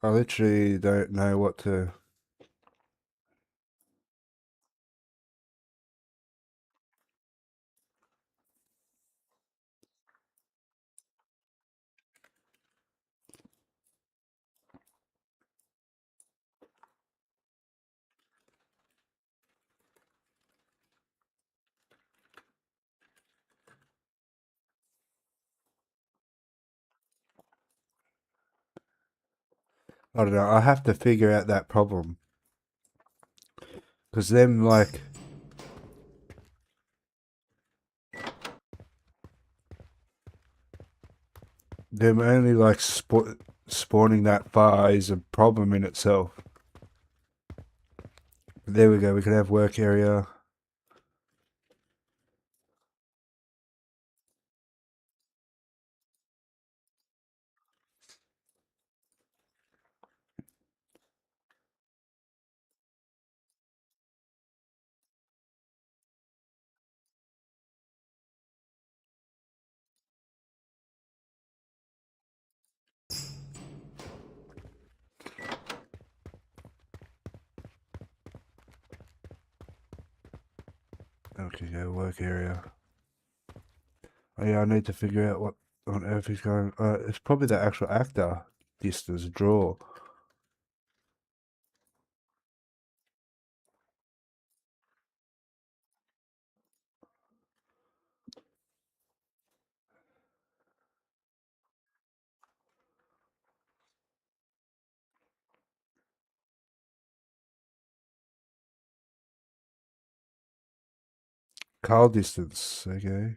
I literally don't know what to... I don't know, I have to figure out that problem. Because them, like... them only, like, spawning that far is a problem in itself. There we go, we can have work area. Okay, go work area. Oh yeah, I need to figure out what on earth is going... it's probably the actual actor distance draw. Call distance, okay.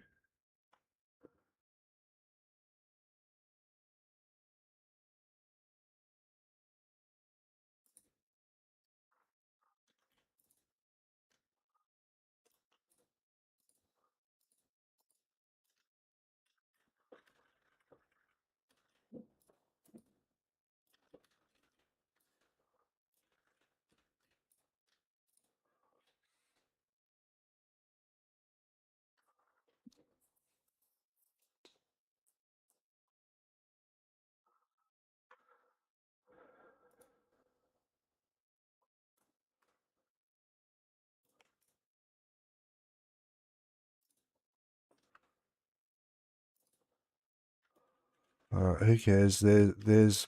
Who cares? There's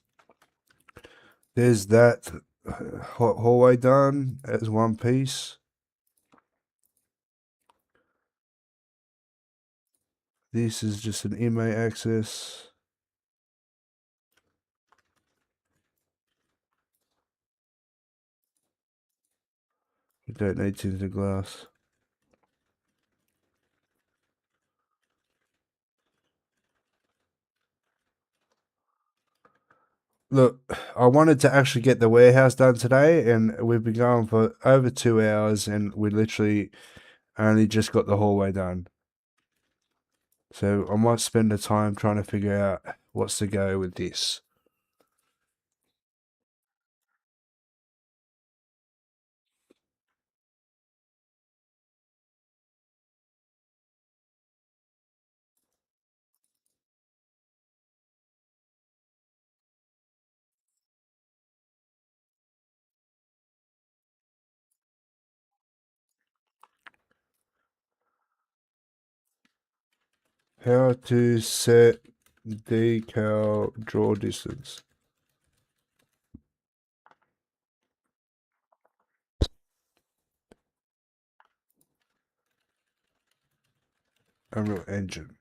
that hallway done as one piece. This is just an inmate access. You don't need tinted glass. Look, I wanted to actually get the warehouse done today, and we've been going for over 2 hours, and we literally only just got the hallway done. So I might spend the time trying to figure out what's to go with this. How to set decal draw distance. Unreal Engine.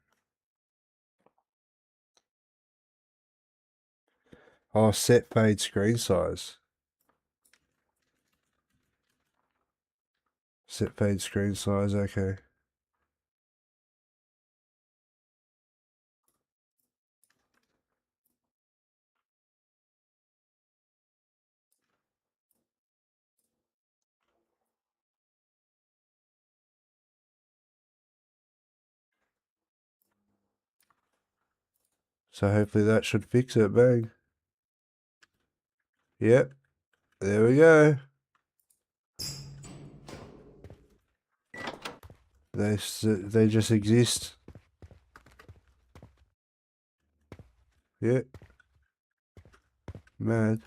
Oh, set fade screen size. Set fade screen size, okay. So hopefully that should fix it, bang. Yep, there we go. They just exist. Yep. Mad.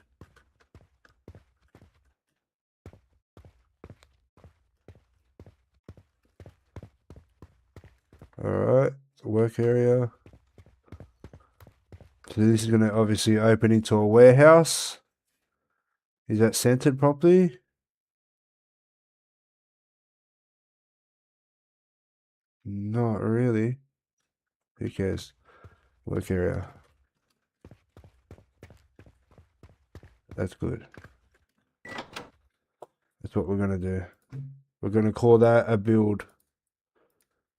Alright, work area. So this is going to obviously open into a warehouse. Is that centered properly? Not really. Who cares? Work area. That's good. That's what we're going to do. We're going to call that a build.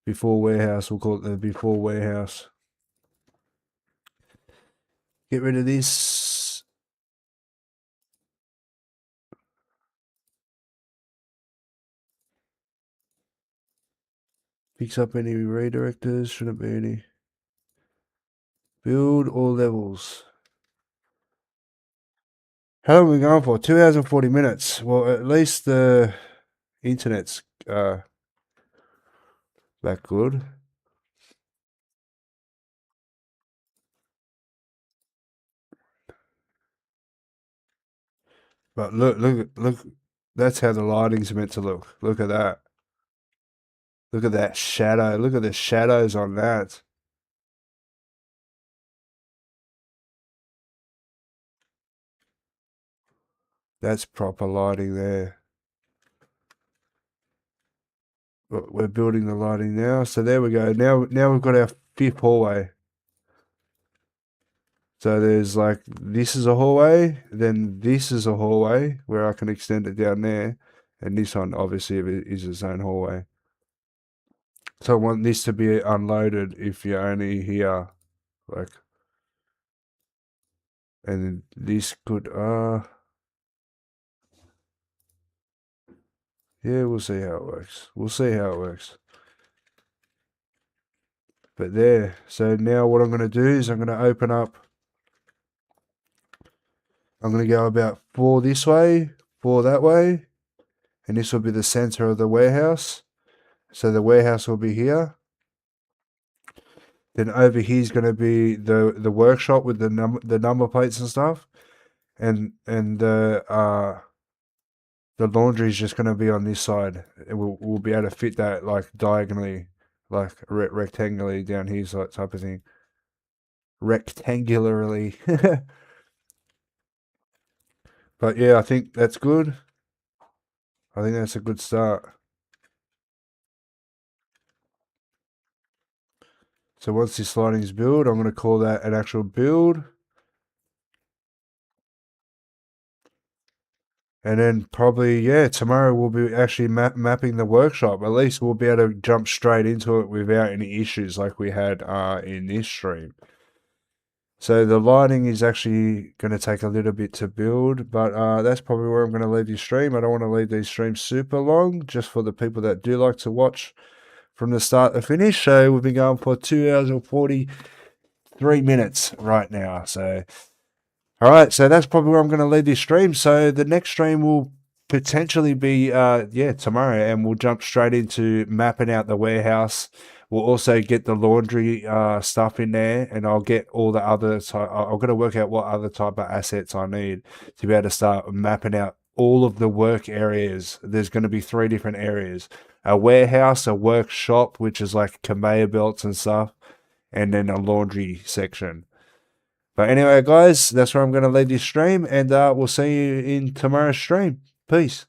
Before warehouse, we'll call it the before warehouse. Get rid of this. Fix up any redirectors. Shouldn't be any. Build all levels. How long are we going for? 2 hours and 40 minutes. Well, at least the internet's that good. But look. That's how the lighting's meant to look. Look at that. Look at that shadow. Look at the shadows on that. That's proper lighting there. We're building the lighting now. So there we go. Now we've got our 5th hallway. So there's like, this is a hallway, then this is a hallway where I can extend it down there. And this one obviously is its own hallway. So I want this to be unloaded if you're only here, like, and this could, yeah, we'll see how it works. We'll see how it works. But there, so now what I'm going to do is I'm going to open up, I'm going to go about 4 this way, 4 that way, and this will be the center of the warehouse. So the warehouse will be here. Then over here is going to be the workshop with the number plates and stuff, and the laundry is just going to be on this side. And we'll be able to fit that like diagonally, like rectangularly down here, so that type of thing. Rectangularly. But yeah, I think that's good. I think that's a good start. So once this lighting is built, I'm going to call that an actual build. And then probably, yeah, tomorrow we'll be actually mapping the workshop. At least we'll be able to jump straight into it without any issues like we had in this stream. So the lighting is actually going to take a little bit to build, but that's probably where I'm going to leave this stream. I don't want to leave these streams super long, just for the people that do like to watch from the start to finish. So we've been going for 2 hours and 43 minutes right now. So, all right, so that's probably where I'm going to leave this stream. So the next stream will potentially be, yeah, tomorrow, and we'll jump straight into mapping out the warehouse. We'll also get the laundry stuff in there, and I'll get all the other. I'm going to work out what other type of assets I need to be able to start mapping out all of the work areas. There's going to be 3 different areas: a warehouse, a workshop, which is like conveyor belts and stuff, and then a laundry section. But anyway, guys, that's where I'm going to leave this stream, and we'll see you in tomorrow's stream. Peace.